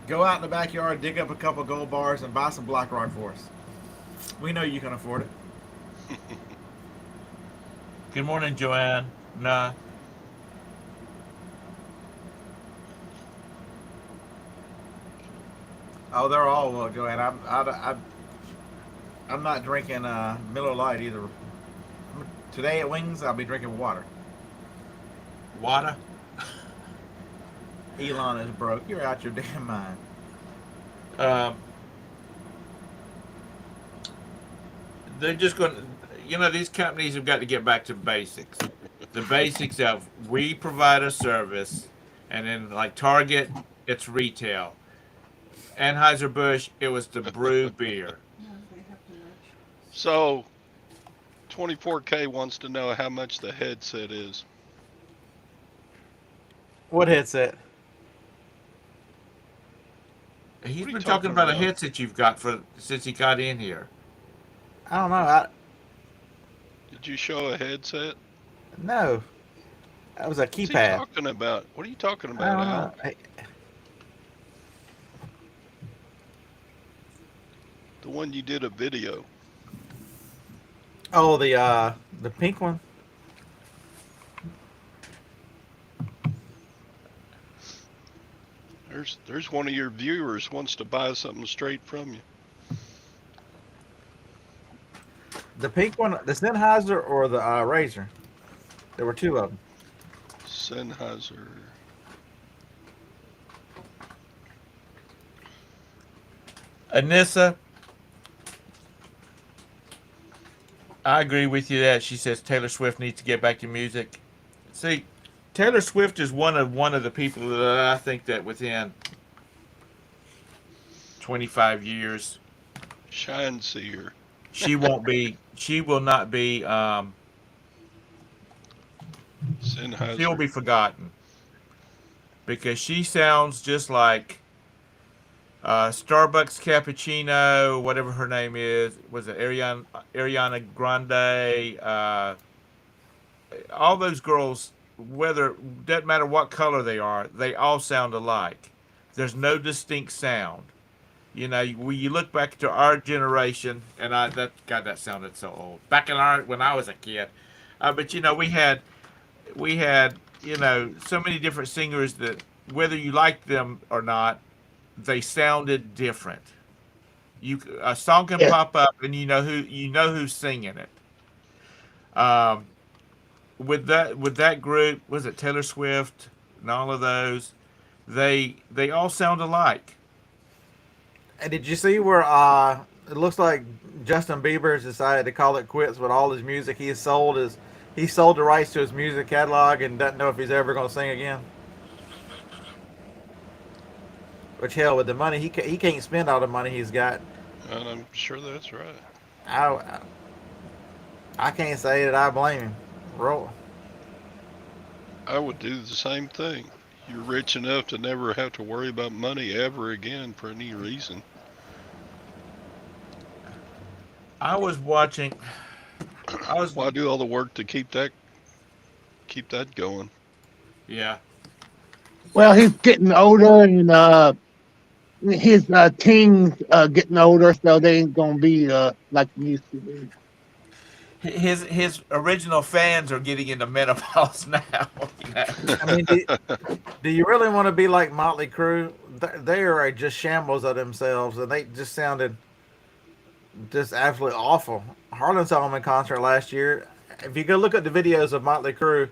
go out in the backyard, dig up a couple of gold bars, and buy some BlackRock for us. We know you can afford it. Good morning, Joanne. Nah. Oh, they're all Joanne. I'm not drinking Miller Lite either. Today at Wings, I'll be drinking water. Water. Elon is broke. You're out your damn mind. They're just going to, you know, these companies have got to get back to basics. The basics of, we provide a service, and then like Target, it's retail. Anheuser-Busch, it was to brew beer. So 24K wants to know how much the headset is. What headset? He's What are you been talking about a about? headset you've got since he got in here. I don't know. Did you show a headset? No. That was a What's he keypad. talking about? What are you talking I about, don't Al? know. Hey, The one you did a video. oh, the pink one. There's one of your viewers wants to buy something straight from you. The pink one, the Sennheiser or the Razor. There were two of them. Sennheiser. Anissa, I agree with you that she says Taylor Swift needs to get back to music. See, Taylor Swift is one of the people that I think that within 25 years Shine Seer. she will not be Sennheiser. she'll be forgotten, because she sounds just like Starbucks cappuccino, whatever her name is. Was it Ariana Grande? All those girls, whether doesn't matter what color they are, they all sound alike. There's no distinct sound. You know, when you look back to our generation, and that sounded so old. Back in when I was a kid, but you know, we had we had, so many different singers that whether you liked them or not, they sounded different. A song can Yeah. pop up and you know who's singing it. Um, with that group, was it Taylor Swift and all of those? They all sound alike. And did you see where it looks like Justin Bieber has decided to call it quits with all his music? He sold the rights to his music catalog and doesn't know if he's ever going to sing again. Which hell, with the money he can't spend all the money he's got. And I'm sure that's right. I I can't say that I blame him. Roll. I would do the same thing. You're rich enough to never have to worry about money ever again for any reason. I was watching. I was Why do all the work to keep that going? Yeah. Well, he's getting older, and his team's getting older, so they ain't gonna be like they used to be. His original fans are getting into menopause now. you know. I mean, do you really want to be like Motley Crue? They are just shambles of themselves, and they just sounded just absolutely awful. Harlan saw them in concert last year. If you go look at the videos of Motley Crue,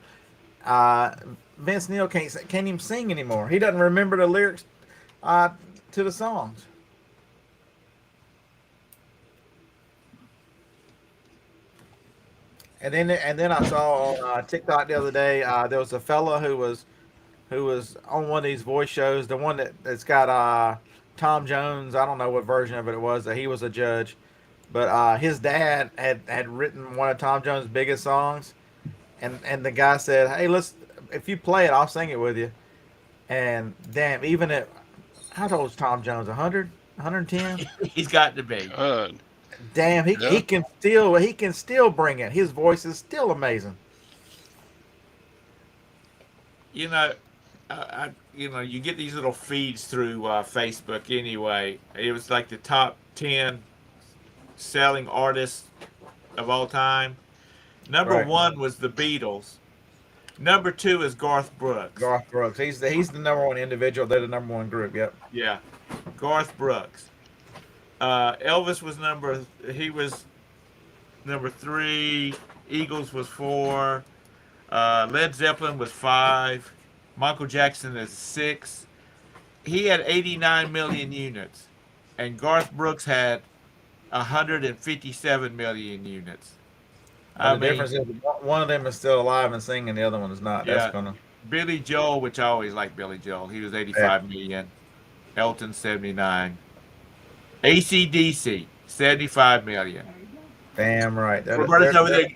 uh, Vince Neil can't even sing anymore. He doesn't remember the lyrics uh, to the songs. And then I saw on TikTok the other day there was a fella who was on one of these voice shows, the one that's got Tom Jones. I don't know what version of it was. That he was a judge, but his dad had written one of Tom Jones' biggest songs, and the guy said, "Hey, if you play it, I'll sing it with you." And damn, even at how old is Tom Jones? 100, 110? He's got to be. God, Damn, he, yeah. he can still bring it. His voice is still amazing. You know, you get these little feeds through Facebook anyway. It was like the top 10 selling artists of all time. Number Right. one was the Beatles. Number two is Garth Brooks. Garth Brooks. He's the number one individual. They're the number one group. Yep. Yeah, Garth Brooks. Elvis was he was number three. Eagles was four. Led Zeppelin was five. Michael Jackson is six. He had 89 million units, and Garth Brooks had 157 million units. Well, I the mean, difference is one of them is still alive and singing, the other one is not. That's yeah, gonna. Billy Joel, which I always liked Billy Joel, he was Yeah. 85 million. Elton 79. AC/DC 75 million. Damn right. Roberta's over there.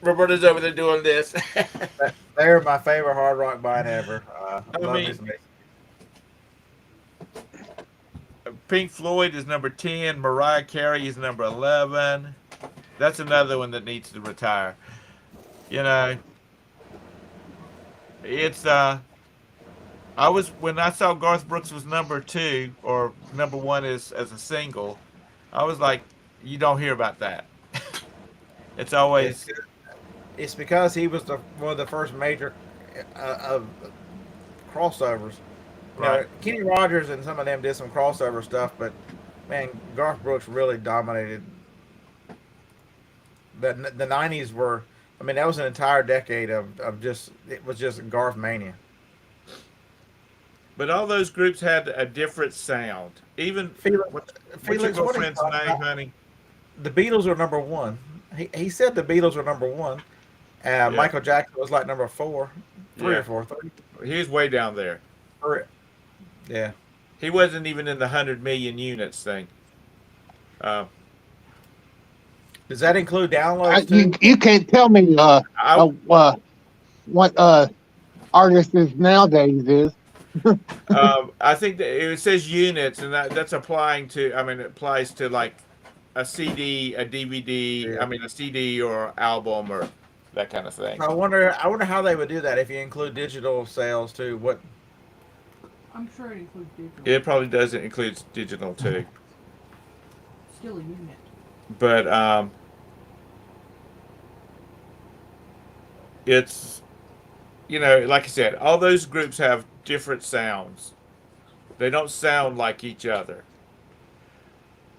Roberta's over there doing this. They're my favorite hard rock band ever. I love mean, me some. Pink Floyd is number 10. Mariah Carey is number 11. That's another one that needs to retire. You know, it's when I saw Garth Brooks was number two or number one as a single, I was like, you don't hear about that. It's It's, always it's because he was one of the first major of crossovers. You right. know, Kenny Rogers and some of them did some crossover stuff, but man, Garth Brooks really dominated. The '90s were. I mean, that was an entire decade of just it was just Garth mania. But all those groups had a different sound. Even Felix, what's your Felix, what are you girlfriend's talking name, about? honey? The Beatles are number one. He said the Beatles were number one. Yeah, Michael Jackson was like number four, three or yeah. four, three, He was way down there. three. Yeah. He wasn't even in the 100 million units thing. Uh, Does that include downloads You too? you can't tell me I what artist is nowadays is. I think that it says units, and that's applying to. I mean, it applies to like a CD, a DVD. Yeah. I mean, a CD or album or that kind of thing. I wonder how they would do that if you include digital sales too. What I'm sure it includes digital. It probably does include digital too, Still a unit. but it's like I said, all those groups have different sounds. They don't sound like each other.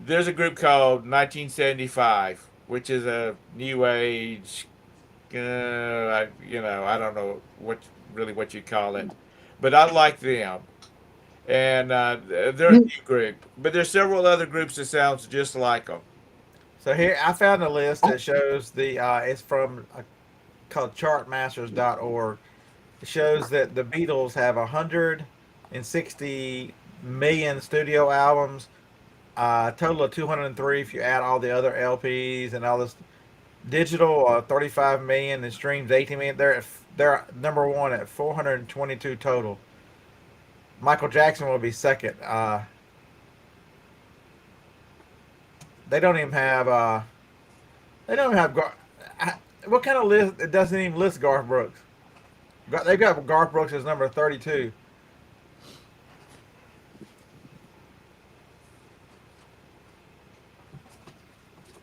There's a group called 1975, which is a new age. I don't know what you call it, but I like them, and they're a You, new group. But there's several other groups that sounds just like them. So here I found a list that shows the it's from called chartmasters.org. It shows that the Beatles have 160 million studio albums, total of 203 if you add all the other LPs and all this. Digital 35 million and streams 18 million. They're number one at 422 total. Michael Jackson will be second. They don't even have they don't even have what kind of list? It doesn't even list Garth Brooks. They've got Garth Brooks as number 32.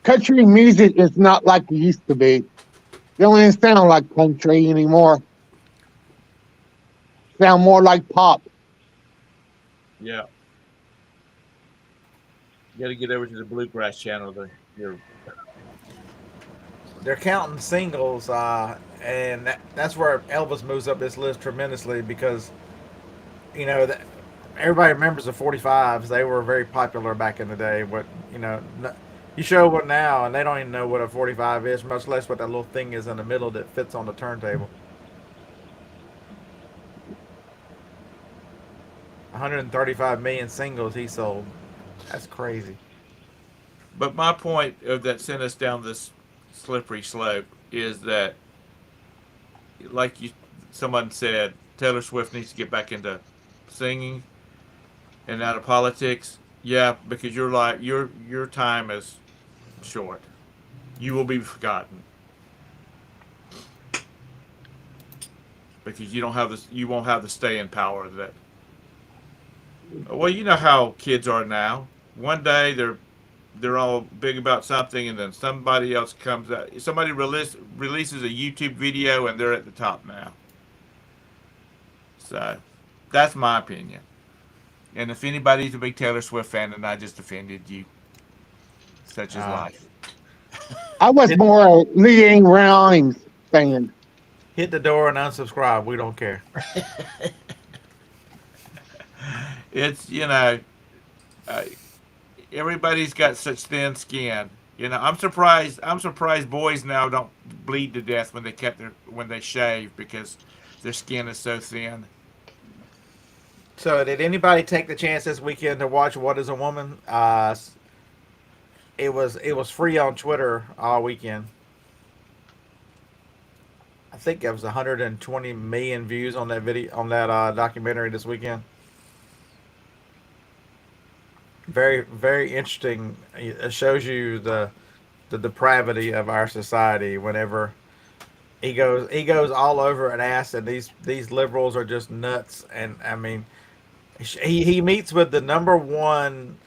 country music is not like it used to be. They don't even sound like country anymore. Sound more like pop. Yeah, you got to get over to the bluegrass channel. They're counting singles, and that's where Elvis moves up this list tremendously because that everybody remembers the 45s. They were very popular back in the day. But you show one now, and they don't even know what a 45 is, much less what that little thing is in the middle that fits on the turntable. 135 million singles he sold. That's crazy. But my point of that sent us down this slippery slope is that, like someone said, Taylor Swift needs to get back into singing and out of politics. Yeah, because your time is short. You will be forgotten because you won't have the staying power that. Well, you know how kids are now. One day they're all big about something, and then somebody else comes out. Somebody releases a YouTube video, and they're at the top now. So that's my opinion. And if anybody's a big Taylor Swift fan, then I just offended you. Such is Uh, life. I was hit, more a Leanne Rhymes fan. hit the door and unsubscribe. We don't care. It's uh, everybody's got such thin skin. I'm surprised. I'm surprised boys now don't bleed to death when they shave because their skin is so thin. So, did anybody take the chance this weekend to watch What Is a Woman? It was free on Twitter all weekend. I think it was 120 million views on that video on that documentary this weekend. Very very interesting. It shows you the depravity of our society. Whenever he goes all over and asks, and these liberals are just nuts. And I mean, he meets with the number one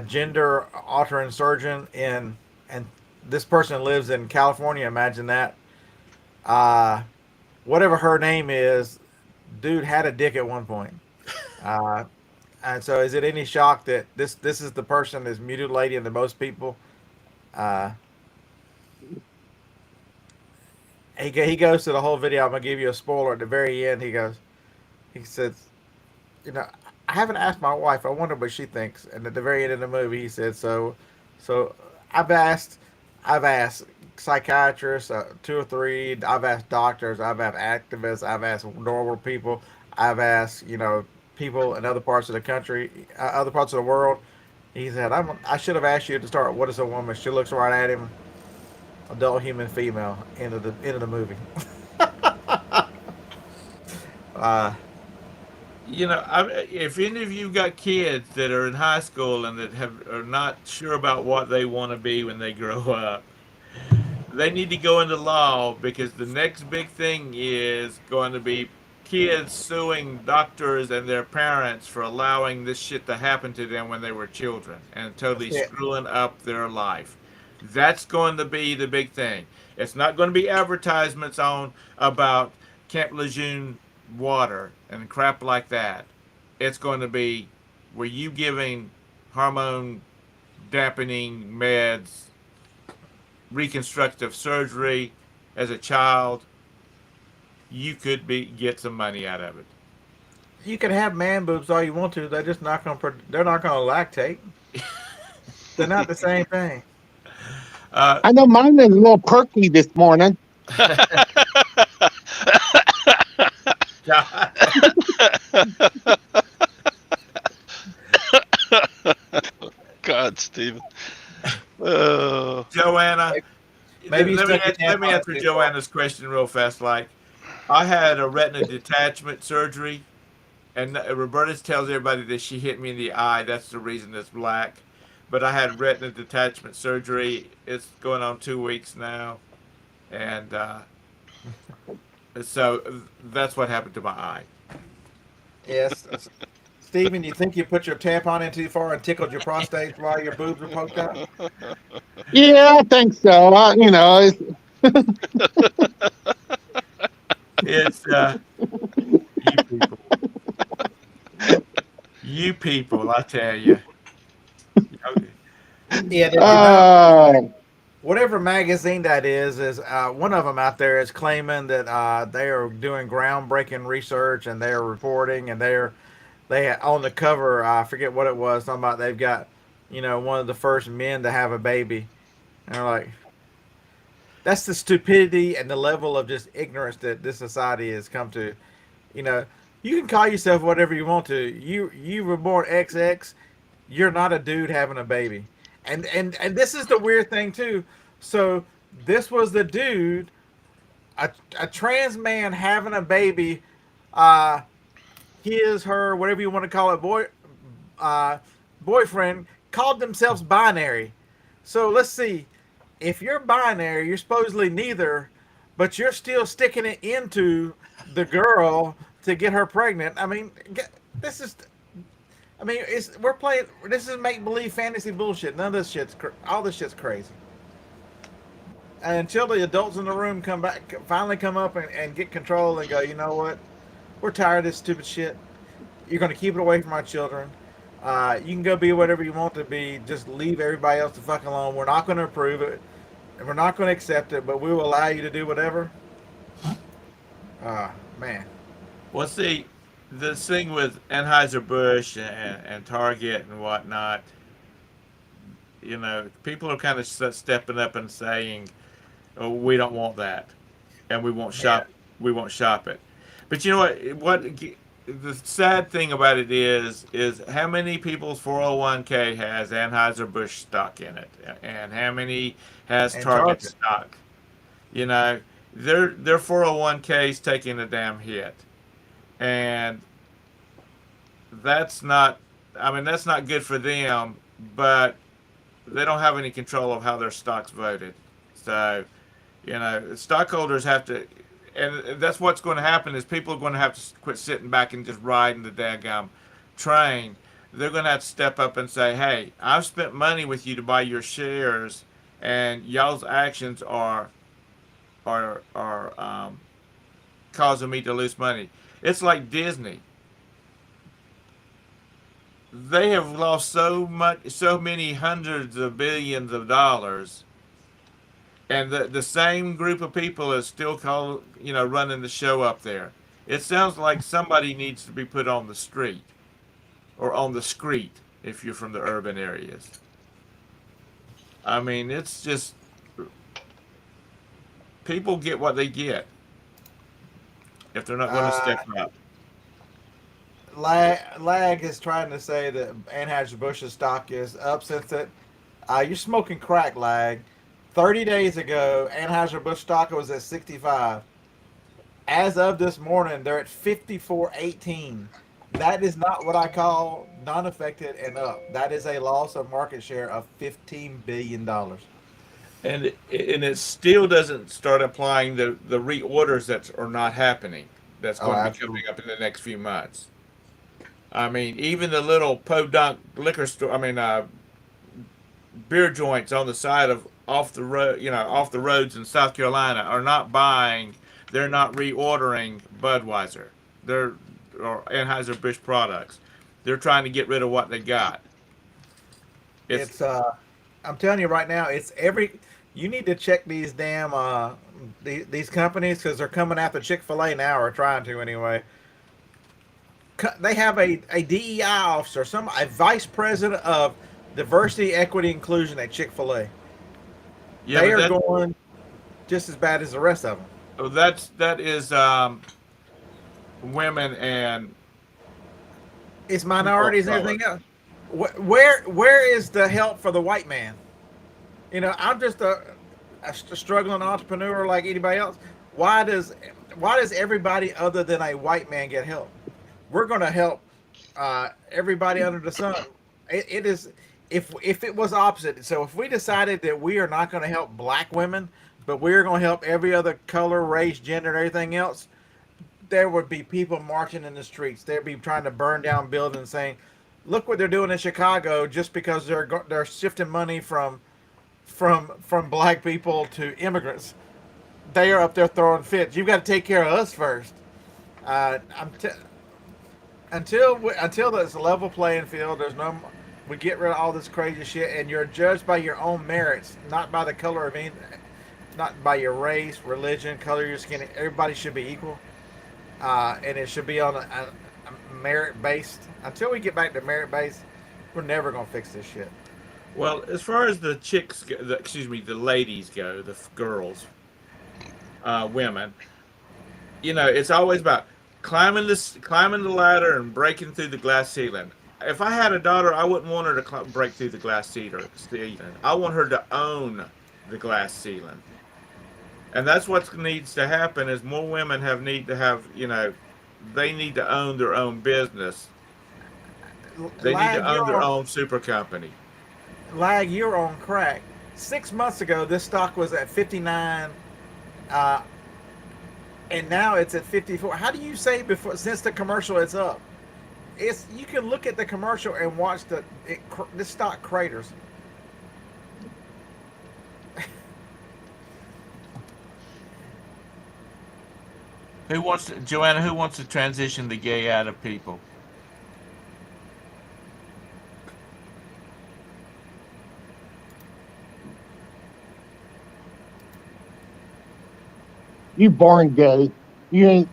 gender altering surgeon and this person lives in California. Imagine that. Uh, Whatever her name is, dude had a dick at one point. Uh, and so, is it any shock that this is the person that's mutilating the most people? Uh, he goes to the whole video. I'm gonna give you a spoiler at the very end. He says, I haven't asked my wife. I wonder what she thinks. And at the very end of the movie, he said, so I've asked, I've asked psychiatrists, two or three. I've asked doctors. I've asked activists. I've asked normal people. I've asked, people in other parts of the country, other parts of the world. He said, I should have asked you to start. What is a woman? She looks right at him. Adult human female. End of the movie. uh, If any of you got kids that are in high school and that are not sure about what they want to be when they grow up, they need to go into law because the next big thing is going to be kids suing doctors and their parents for allowing this shit to happen to them when they were children and totally yeah. screwing up their life. That's going to be the big thing. It's not going to be advertisements on about Camp Lejeune water and crap like that, it's going to be, were you giving hormone dampening meds, reconstructive surgery as a child, you could get some money out of it. You can have man boobs all you want to. They're just not going to. They're not going to lactate. They're not the same thing. I know mine is a little perky this morning. God. God, Stephen. Joanna, Maybe you let me, stuck your let me tampon answer too Joanna's question real fast. Like, I had a retina detachment surgery, and Roberta tells everybody that she hit me in the eye. That's the reason it's black. But I had retina detachment surgery. It's going on 2 weeks now, and so that's what happened to my eye. Yes. Stephen, you think you put your tampon in too far and tickled your prostate while your boobs were poked out? Yeah, I think so. It's you people. You people, I tell you. Yeah, did you know? uh, Whatever magazine that is one of them out there is claiming that they are doing groundbreaking research and they're reporting and they on the cover. I forget what it was. Talking about they've got one of the first men to have a baby, and they're like, that's the stupidity and the level of just ignorance that this society has come to. You know, you can call yourself whatever you want to. You were born XX. You're not a dude having a baby, and this is the weird thing too. So this was the dude, a trans man having a baby. Uh, his, her, whatever you want to call it, uh, boyfriend called themselves binary. So let's see. If you're binary, you're supposedly neither, but you're still sticking it into the girl to get her pregnant. I mean, this is. I mean, we're playing. This is make believe fantasy bullshit. None of this shit's. All this shit's crazy. And until the adults in the room come back, finally come up and get control and go, you know what? We're tired of this stupid shit. You're going to keep it away from our children. You can go be whatever you want to be. Just leave everybody else the fuck alone. We're not going to approve it. And we're not going to accept it, but we will allow you to do whatever. Man. Well, see, the thing with Anheuser-Busch and Target and whatnot, people are kind of stepping up and saying, "Oh, we don't want that, and we won't shop. We won't shop it." But you know what? The sad thing about it is how many people's 401k has Anheuser-Busch stock in it, and how many has Target stock? Their 401k is taking a damn hit, and that's not. I mean, that's not good for them, but they don't have any control of how their stock's voted. So, stockholders have to, and that's what's going to happen is people are going to have to quit sitting back and just riding the daggum train. They're going to have to step up and say, hey, I've spent money with you to buy your shares, and y'all's actions are causing me to lose money. It's like Disney. They have lost so many hundreds of billions of dollars, and the same group of people is still running the show up there. It sounds like somebody needs to be put on the street, or on the street if you're from the urban areas. I mean, it's just people get what they get if they're not going to step up. Lag is trying to say that Anheuser-Busch's stock is up since it. You're smoking crack, Lag. 30 days ago, Anheuser-Busch stock was at 65. As of this morning, they're at 54.18. That is not what I call non-affected and up. That is a loss of market share of $15 billion. And it still doesn't start applying the reorders that are not happening. That's going to be coming up in the next few months. I mean, even the little podunk liquor store, beer joints on the side of off the roads in South Carolina are not buying they're not reordering Budweiser, or Anheuser-Busch products. They're trying to get rid of what they got. It's I'm telling you right now, it's every. You need to check these damn these companies because they're coming after Chick-fil-A now, or trying to anyway. They have a DEI officer, a vice president of diversity, equity, inclusion at Chick-fil-A. Yeah, They but are going just as bad as the rest of them. that is women and It's people of minorities and color. everything else. Where is the help for the white man? You know, I'm just a struggling entrepreneur like anybody else. Why does everybody other than a white man get help? We're going to help everybody under the sun. It is if it was opposite. So if we decided that we are not going to help black women, but we're going to help every other color, race, gender, and everything else, there would be people marching in the streets. They'd be trying to burn down buildings, saying, "Look what they're doing in Chicago," just because they're shifting money from black people to immigrants. They are up there throwing fits. You've got to take care of us first. Until there's a level playing field, there's no. We get rid of all this crazy shit, and you're judged by your own merits, not by the color of anything, not by your race, religion, color of your skin. Everybody should be equal, and it should be on a merit based. Until we get back to merit based, we're never gonna fix this shit. Well, as far as the chicks, the ladies go, the girls, women, it's always about climbing the ladder and breaking through the glass ceiling. If I had a daughter, I wouldn't want her to break through the glass ceiling. I want her to own the glass ceiling, and that's what needs to happen. Is more women need to have, they need to own their own business. They need to own their own super company. Lag, you're on crack. 6 months ago, this stock was at 59, and now it's at 54. How do you say before since the commercial it's up? You can look at the commercial and watch this stock craters. Joanna? Who wants to transition the gay out of people? You born gay. You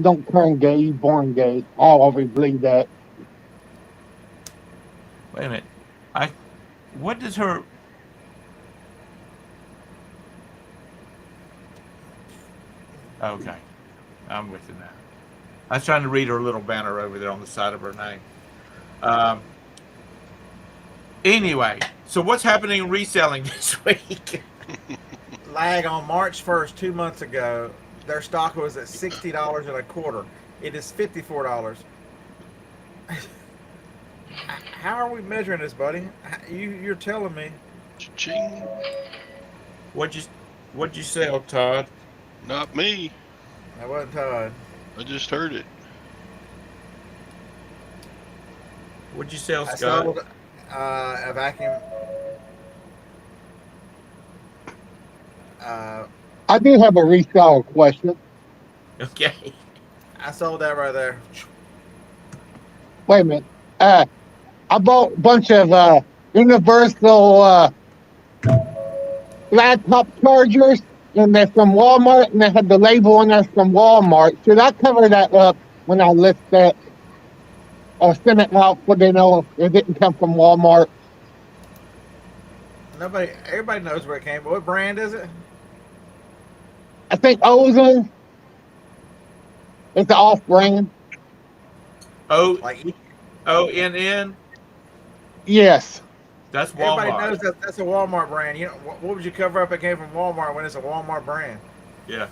don't turn gay. You born gay. I always believe that. Wait a minute. What does her? Okay, I'm with you now. I was trying to read her little banner over there on the side of her name. Anyway, so what's happening in reselling this week? Lag, on March 1st, 2 months ago, their stock was at $60 and a quarter. It is $54. How are we measuring this, buddy? You're telling me. Ching. What'd you sell, Todd? Not me. That wasn't Todd. I just heard it. What'd you sell, I Scott? sold a vacuum. I do have a resale question. Okay. I sold that right there. Wait a minute. I bought a bunch of universal laptop chargers, and they're from Walmart, and they had the label on there from Walmart. Should I cover that up when I list that, or send it out so they know it didn't come from Walmart? Everybody knows where it came from. What brand is it? I think Ozone. It's an off-brand. Like ONN? Yes. That's Walmart. everybody knows that's a Walmart brand. You know what would you cover up? It came from Walmart when it's a Walmart brand. Yeah.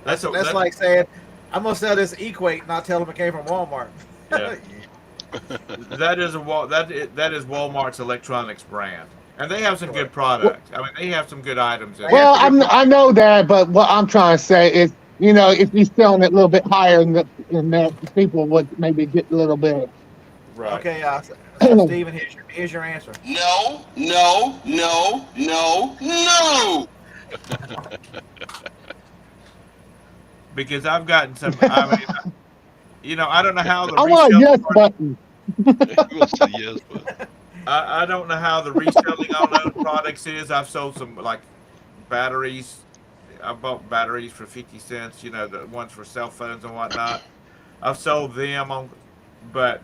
That's like saying I'm gonna sell this Equate, not tell them it came from Walmart. Yeah. that is Walmart's electronics brand, and they have some good products. I mean, they have some good items. Well, I know that, but what I'm trying to say is, if you're selling it a little bit higher than that, people would maybe get a little bit. Right. Okay, so Stephen, here's your answer. No, no, no, no, no. because I've gotten some. I mean, I don't know how the I want a reselling. yes button. He wants to yes, but I don't know how the reselling on those products is. I've sold some like batteries. I bought batteries for 50 cents. The ones for cell phones and whatnot. I've sold them on, but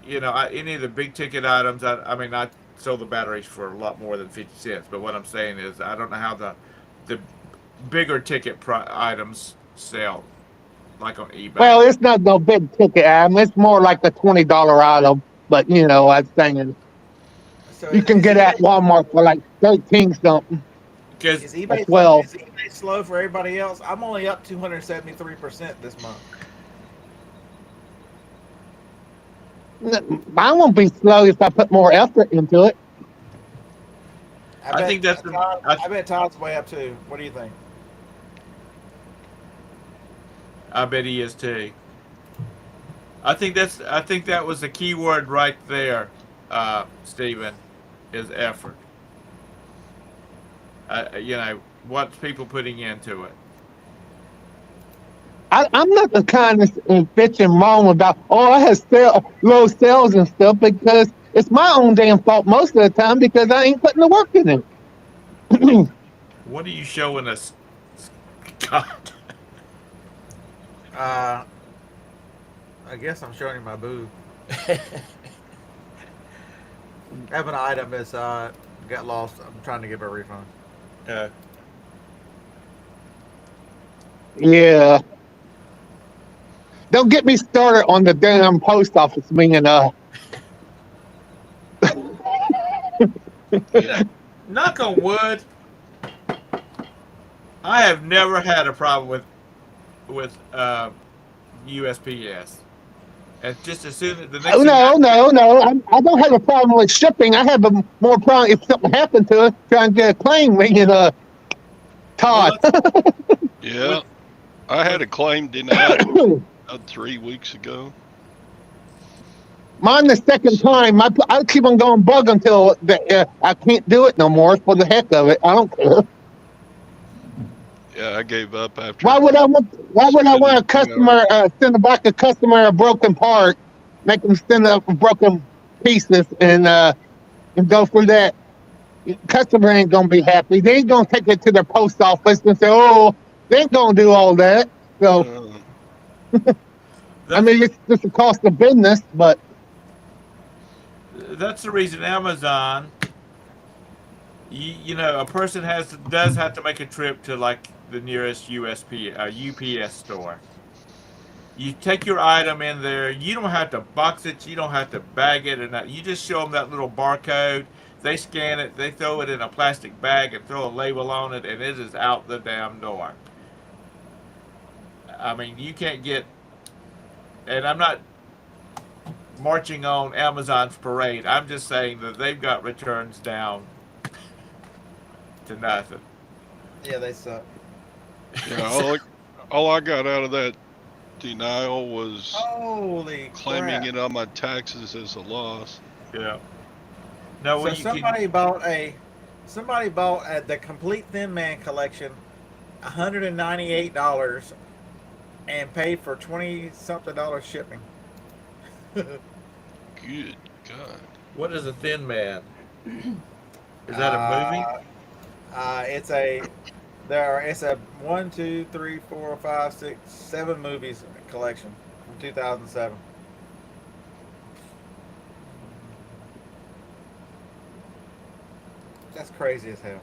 any of the big ticket items. I mean, I sold the batteries for a lot more than 50 cents. But what I'm saying is, I don't know how the bigger ticket items sell, like on eBay. Well, it's not no big ticket item. It's more like a $20 item. But I'm saying So you can is get eBay, at Walmart for like 13 something Because is or eBay 12. is eBay slow for everybody else? I'm only up 273% this month. Mine won't be slow if I put more effort into it. I think that's the. I bet Todd's way up too. What do you think? I bet he is too. I think that was the key word right there, Stephen, is effort. What's people putting into it. I'm not the kind of bitch and moan about, I have low sales and stuff because it's my own damn fault most of the time because I ain't putting the work in it. What are you showing us, Scott? I guess I'm showing you my boob. Have an item is got lost. I'm trying to give a refund. Yeah. Don't get me started on the damn post office being yeah, Knock on wood. I have never had a problem with USPS. And just as soon as the next Oh, thing no. I don't have a problem with shipping. I have a more problem if something happened to it, trying to get a claim. Todd. yeah. I had a claim denied 3 weeks ago. Mine the second time. I keep on going bug until I can't do it no more for the heck of it. I don't care. Yeah, I gave up after. Why would I want a spending 2 hours. customer send back a customer a broken part, make them send up broken pieces and go for that? Customer ain't gonna be happy. They ain't gonna take it to their post office and say, they ain't gonna do all that. So I mean, it's just a cost of business, but that's the reason Amazon. A person does have to make a trip to like the nearest UPS store. You take your item in there. You don't have to box it. You don't have to bag it, and you just show them that little barcode. They scan it. They throw it in a plastic bag and throw a label on it, and it is out the damn door. I mean, you can't get. And I'm not marching on Amazon's parade. I'm just saying that they've got returns down to nothing. Yeah, they suck. Yeah, all I got out of that denial was Holy claiming crap. it on my taxes as a loss. Yeah. No, So somebody bought the complete Thin Man collection, $198, and paid for $20-something shipping. Good God. What is a Thin Man? Is that a movie? It's a 1, 2, 3, 4, 5, 6, 7 movies collection from 2007. That's crazy as hell.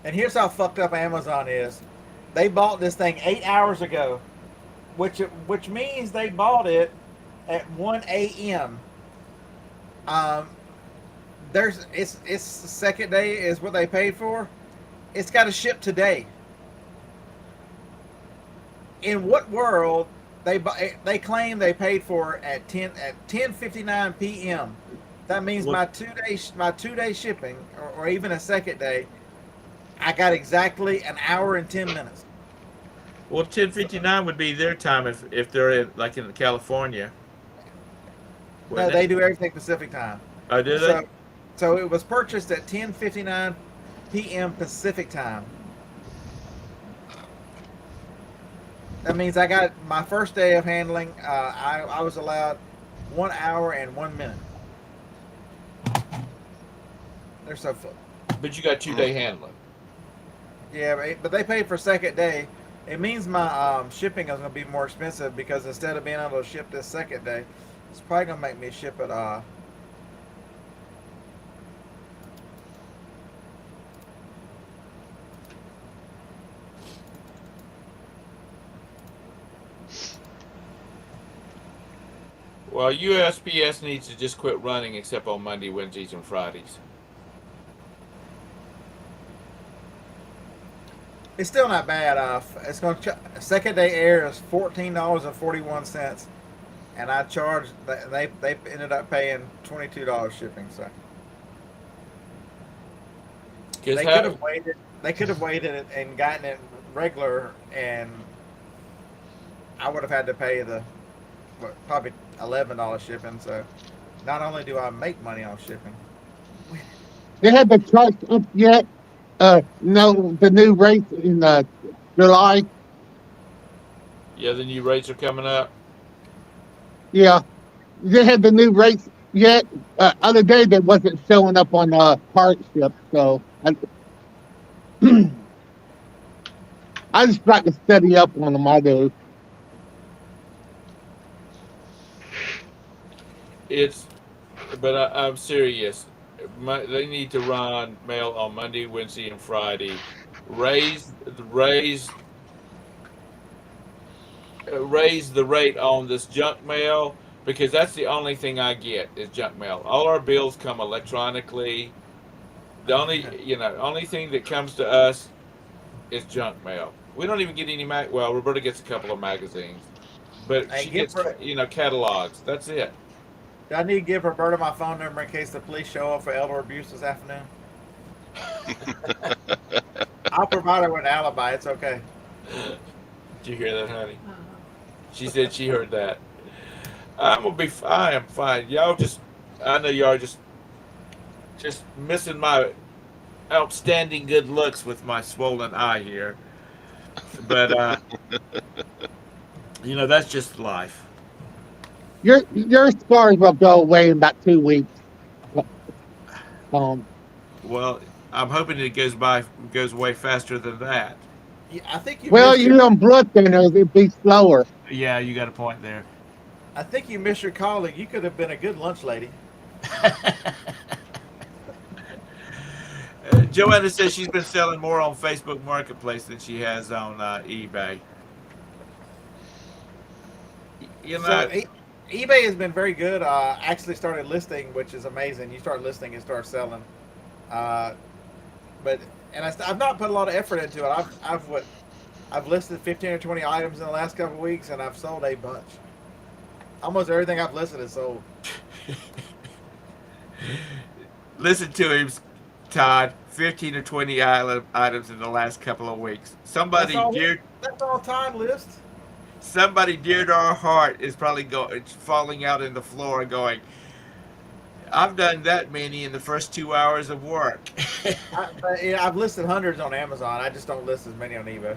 And here's how fucked up Amazon is. They bought this thing 8 hours ago, which means they bought it at 1 a.m. It's the second day is what they paid for. It's got to ship today. In what world they claim they paid for at 10:59 p.m. That means my 2 day shipping or even a second day, I got exactly an hour and 10 minutes. Well, 10:59 would be their time if they're in California. No, they do everything Pacific time. Oh, do they? So it was purchased at 10:59 p.m. Pacific time. That means I got my first day of handling. I was allowed 1 hour and 1 minute. They're so full. But you got 2 day handling. Yeah, but they paid for second day. It means my shipping is going to be more expensive because instead of being able to ship this second day, it's probably going to make me ship it. Well, USPS needs to just quit running except on Monday, Wednesdays, and Fridays. It's still not bad. It's going to second day air is $14.41, and I charged. They ended up paying $22 shipping. So Because they could have waited. They could have waited and gotten it regular, and I would have had to pay the probably $11 shipping. So not only do I make money on shipping, They had the charts up yet? No, the new rates in July. yeah, the new rates are coming up. Yeah, they had the new rates yet. Other day that wasn't showing up on hardship, so I just like to study up on them. I do. It's, but I'm serious. They need to run mail on Monday, Wednesday, and Friday. Raise raise the rate on this junk mail because that's the only thing I get is junk mail. All our bills come electronically. The only thing that comes to us is junk mail. We don't even get any well, Roberta gets a couple of magazines, but and she gets catalogs. That's it. do I need to give Roberta my phone number in case the police show up for elder abuse this afternoon? I'll provide her with an alibi. It's okay. Did you hear that, honey? Uh-huh. She said she heard that. I am fine. Y'all just. I know y'all just missing my outstanding good looks with my swollen eye here, but that's just life. Your scars will go away in about 2 weeks. Well, I'm hoping it goes away faster than that. Yeah, I think you Well, missed you on blood thinners, it'd be slower. Yeah, you got a point there. I think you missed your calling. You could have been a good lunch lady. Joanna says she's been selling more on Facebook Marketplace than she has on eBay. You know, So eBay has been very good. Actually started listing, which is amazing. You start listing and start selling. But I've not put a lot of effort into it. I've listed 15 or 20 items in the last couple of weeks, and I've sold a bunch. Almost everything I've listed is sold. listen to him, Todd. 15 or 20 items in the last couple of weeks. That's all time list. Somebody dear to our heart is probably falling out in the floor going, I've done that many in the first 2 hours of work. I've listed hundreds on Amazon. I just don't list as many on eBay.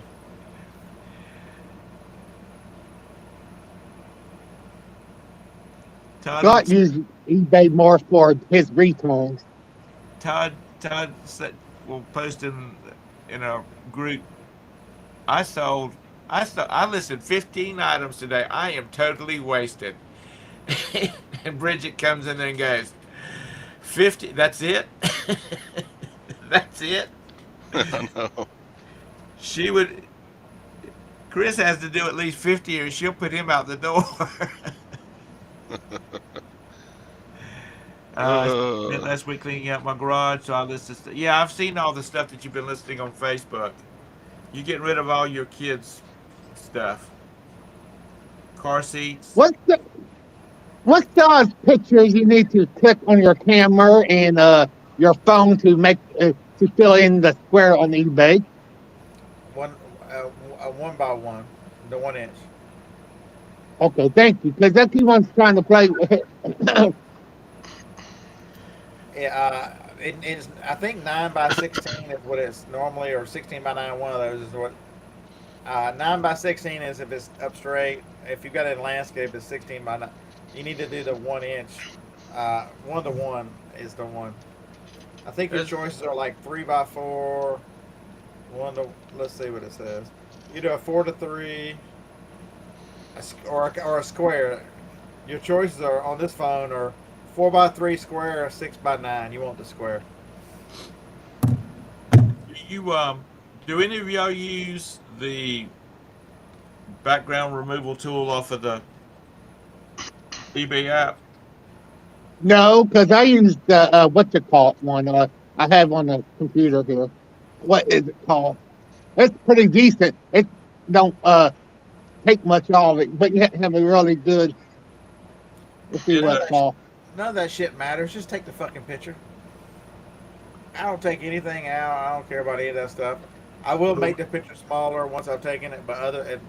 Scott used eBay more for his returns. Todd said, will post in a group. I listed 15 items today. I am totally wasted. And Bridget comes in there and goes, 50, that's it? That's it? I know. Chris has to do at least 50 or she'll put him out the door. Spent last week cleaning out my garage, so I listed. Yeah, I've seen all the stuff that you've been listing on Facebook. You're getting rid of all your kids' stuff, car seats. What's those pictures you need to click on your camera and your phone to make to fill in the square on eBay? One by one, the 1 inch. Okay, thank you. Because that's one's trying to play with. It's I think 9 by 16 is what it's normally, or 16 by 9. One of those is what 9x16 is if it's up straight. If you got it in landscape, it's 16x9. You need to do the 1 inch. 1-to-1 is the one. I think your choices are like 3x4. Let's see what it says. You do a 4-to-3, or a square. Your choices are on this phone are 4x3 square or 6x9. You want the square. Do any of y'all use the background removal tool off of the eBay app? No, because I used the what's it called one. I have on the computer here. What is it called? It's pretty decent. It don't take much of it, but you have to have a really good. Let's see what it's called. None of that shit matters. Just take the fucking picture. I don't take anything out. I don't care about any of that stuff. I will make the picture smaller once I've taken it, but other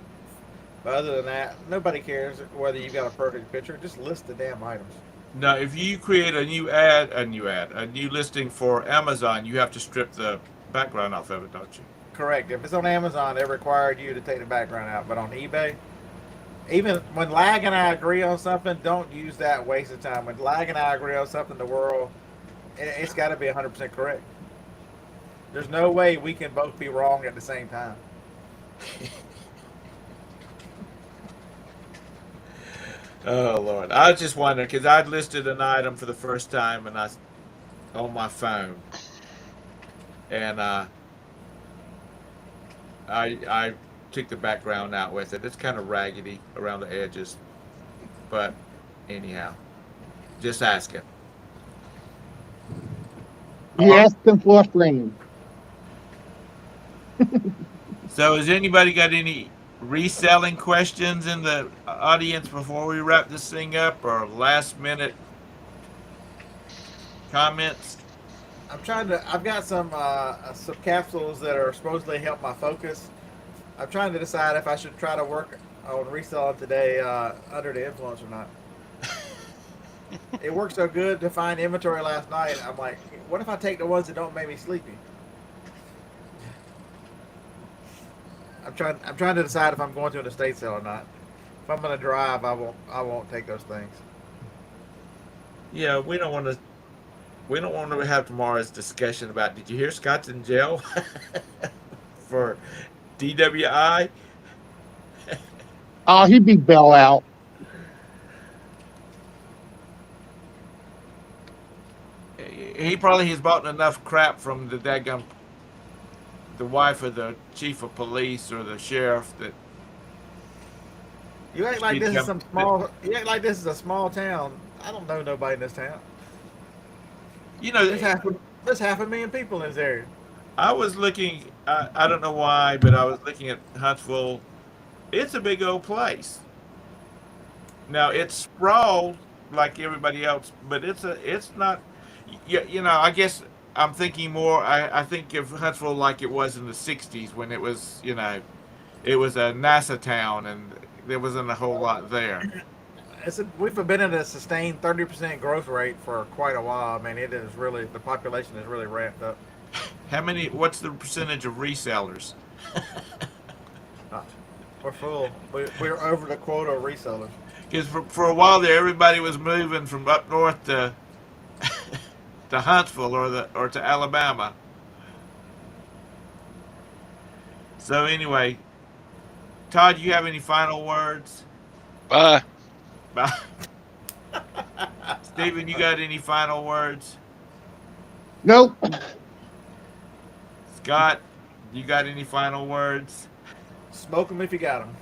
than that, nobody cares whether you got a perfect picture. Just list the damn items. Now, if you create a new listing for Amazon, you have to strip the background off of it, don't you? Correct. If it's on Amazon, they required you to take the background out. But on eBay, even when Lag and I agree on something, don't use that waste of time. When Lag and I agree on something, the world, it's got to be 100% correct. There's no way we can both be wrong at the same time. Oh Lord, I was just wondering because I'd listed an item for the first time and on my phone, and I took the background out with it. It's kind of raggedy around the edges, but anyhow, just asking. You asked them for a friend. So, has anybody got any reselling questions in the audience before we wrap this thing up, or last minute comments? I've got some capsules that are supposedly help my focus. I'm trying to decide if I should try to work on reselling today under the influence or not. It worked so good to find inventory last night. I'm like, what if I take the ones that don't make me sleepy? I'm trying to decide if I'm going to an estate sale or not. If I'm going to drive, I won't take those things. Yeah, we don't want to have tomorrow's discussion about. Did you hear Scott's in jail for DWI? Oh, he'd be bail out. He probably has bought enough crap from the wife of the chief of police or the sheriff that. You act like this is some small. You act like this is a small town. I don't know nobody in this town. You know, there's half a million people in this area. I was looking. I don't know why, but I was looking at Huntsville. It's a big old place. Now it's sprawled like everybody else, but it's not. You know, I guess I'm thinking more. I think of Huntsville like it was in the '60s when it was, it was a NASA town and there wasn't a whole lot there. We've been in a sustained 30% growth rate for quite a while. I mean, it is really, the population is really ramped up. What's the percentage of resellers? We're full. We're over the quota of resellers. Because for a while there, everybody was moving from up north to to Huntsville or to Alabama. So anyway, Todd, you have any final words? Bye. Bye. Stephen, you got any final words? Nope. Scott, you got any final words? Smoke them if you got them.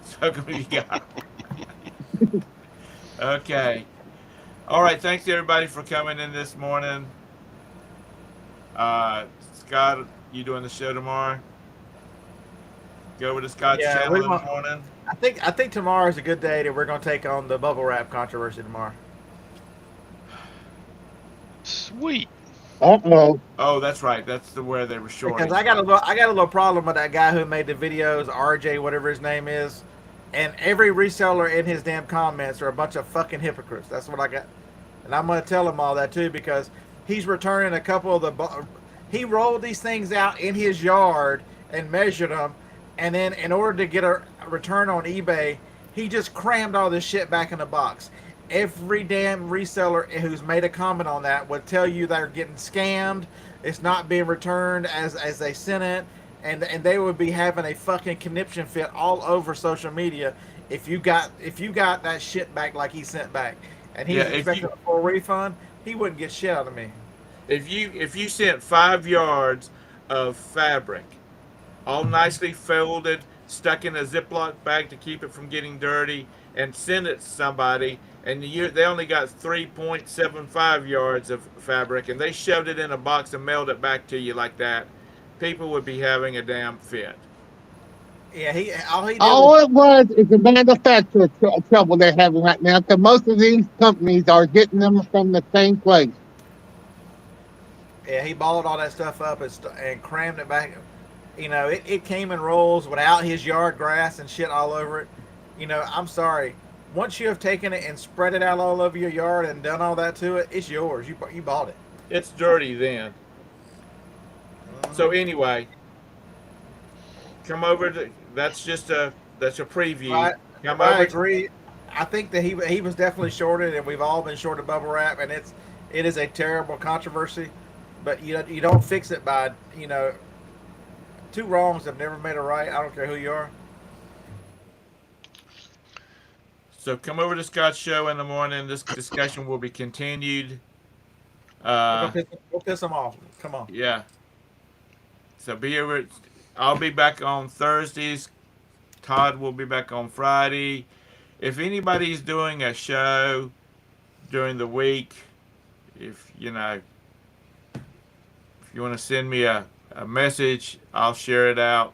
Smoke them if you got them. Okay. All right. Thanks everybody for coming in this morning. Scott, you doing the show tomorrow? Go over to Scott's channel in the morning. I think tomorrow is a good day that we're going to take on the bubble wrap controversy tomorrow. Sweet. Uh-oh. Oh, that's right. That's where they were short. Because I got a little problem with that guy who made the videos, RJ, whatever his name is, and every reseller in his damn comments are a bunch of fucking hypocrites. That's what I got, and I'm going to tell him all that too because he's returning a couple of he rolled these things out in his yard and measured them, and then in order to get a return on eBay, he just crammed all this shit back in a box. Every damn reseller who's made a comment on that would tell you they're getting scammed. It's not being returned as they sent it, and they would be having a fucking conniption fit all over social media if you got that shit back like he sent back, and he's Yeah, expecting a full refund. He wouldn't get shit out of me. if you sent 5 yards of fabric, all nicely folded, stuck in a Ziploc bag to keep it from getting dirty, and sent it to somebody, and they only got 3.75 yards of fabric, and they shoved it in a box and mailed it back to you like that, people would be having a damn fit. Yeah, all he did All was, it was is the manufacturer trouble they're having right now, because most of these companies are getting them from the same place. yeah, he balled all that stuff up and crammed it back. You know, it came in rolls without his yard grass and shit all over it. You know, I'm sorry. Once you have taken it and spread it out all over your yard and done all that to it, it's yours. You bought it. It's dirty then. So anyway, come over to that's a preview. Right. Come I over. agree. I think that he was definitely shorted, and we've all been shorted bubble wrap, and it is a terrible controversy. But you don't fix it by two wrongs have never made a right. I don't care who you are. So come over to Scott's show in the morning. This discussion will be continued. We'll piss them off. Come on. Yeah. So be over. I'll be back on Thursdays. Todd will be back on Friday. If anybody's doing a show during the week, if you want to send me a message, I'll share it out.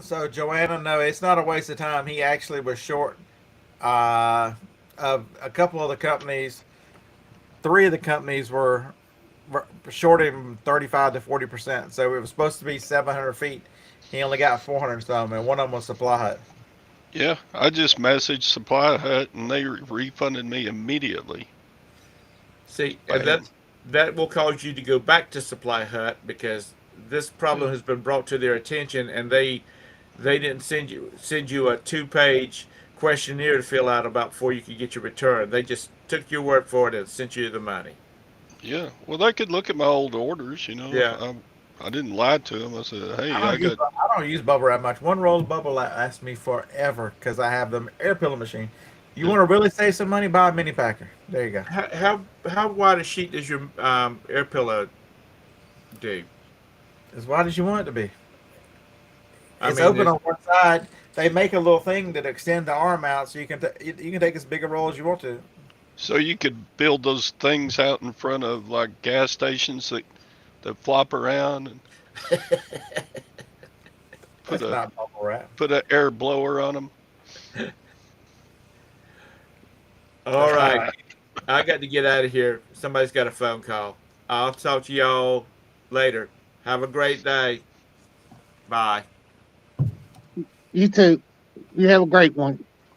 So Joanna, no, it's not a waste of time. He actually was short of a couple of the companies. 3 of the companies were short him 35 to 40%. So it was supposed to be 700 feet. He only got 400 some, and one of them was Supply Hut. Yeah, I just messaged Supply Hut and they refunded me immediately. See, and that will cause you to go back to Supply Hut because this problem has been brought to their attention, and they didn't send you a 2-page questionnaire to fill out about before you could get your return. They just took your word for it and sent you the money. Yeah, well, they could look at my old orders, Yeah. I didn't lie to them. I said, hey, I don't use bubble wrap much. One roll of bubble wrap lasts me forever because I have the air pillow machine. You want to really save some money? Buy a mini packer. There you go. How wide a sheet does your air pillow do? As wide as you want it to be. I It's mean, open on one side. They make a little thing that extend the arm out, so you can take as big a roll as you want to. so you could build those things out in front of like gas stations that flop around and That's not bubble wrap. put an air blower on them. All right. I got to get out of here. Somebody's got a phone call. I'll talk to y'all later. Have a great day. Bye. You too. You have a great one.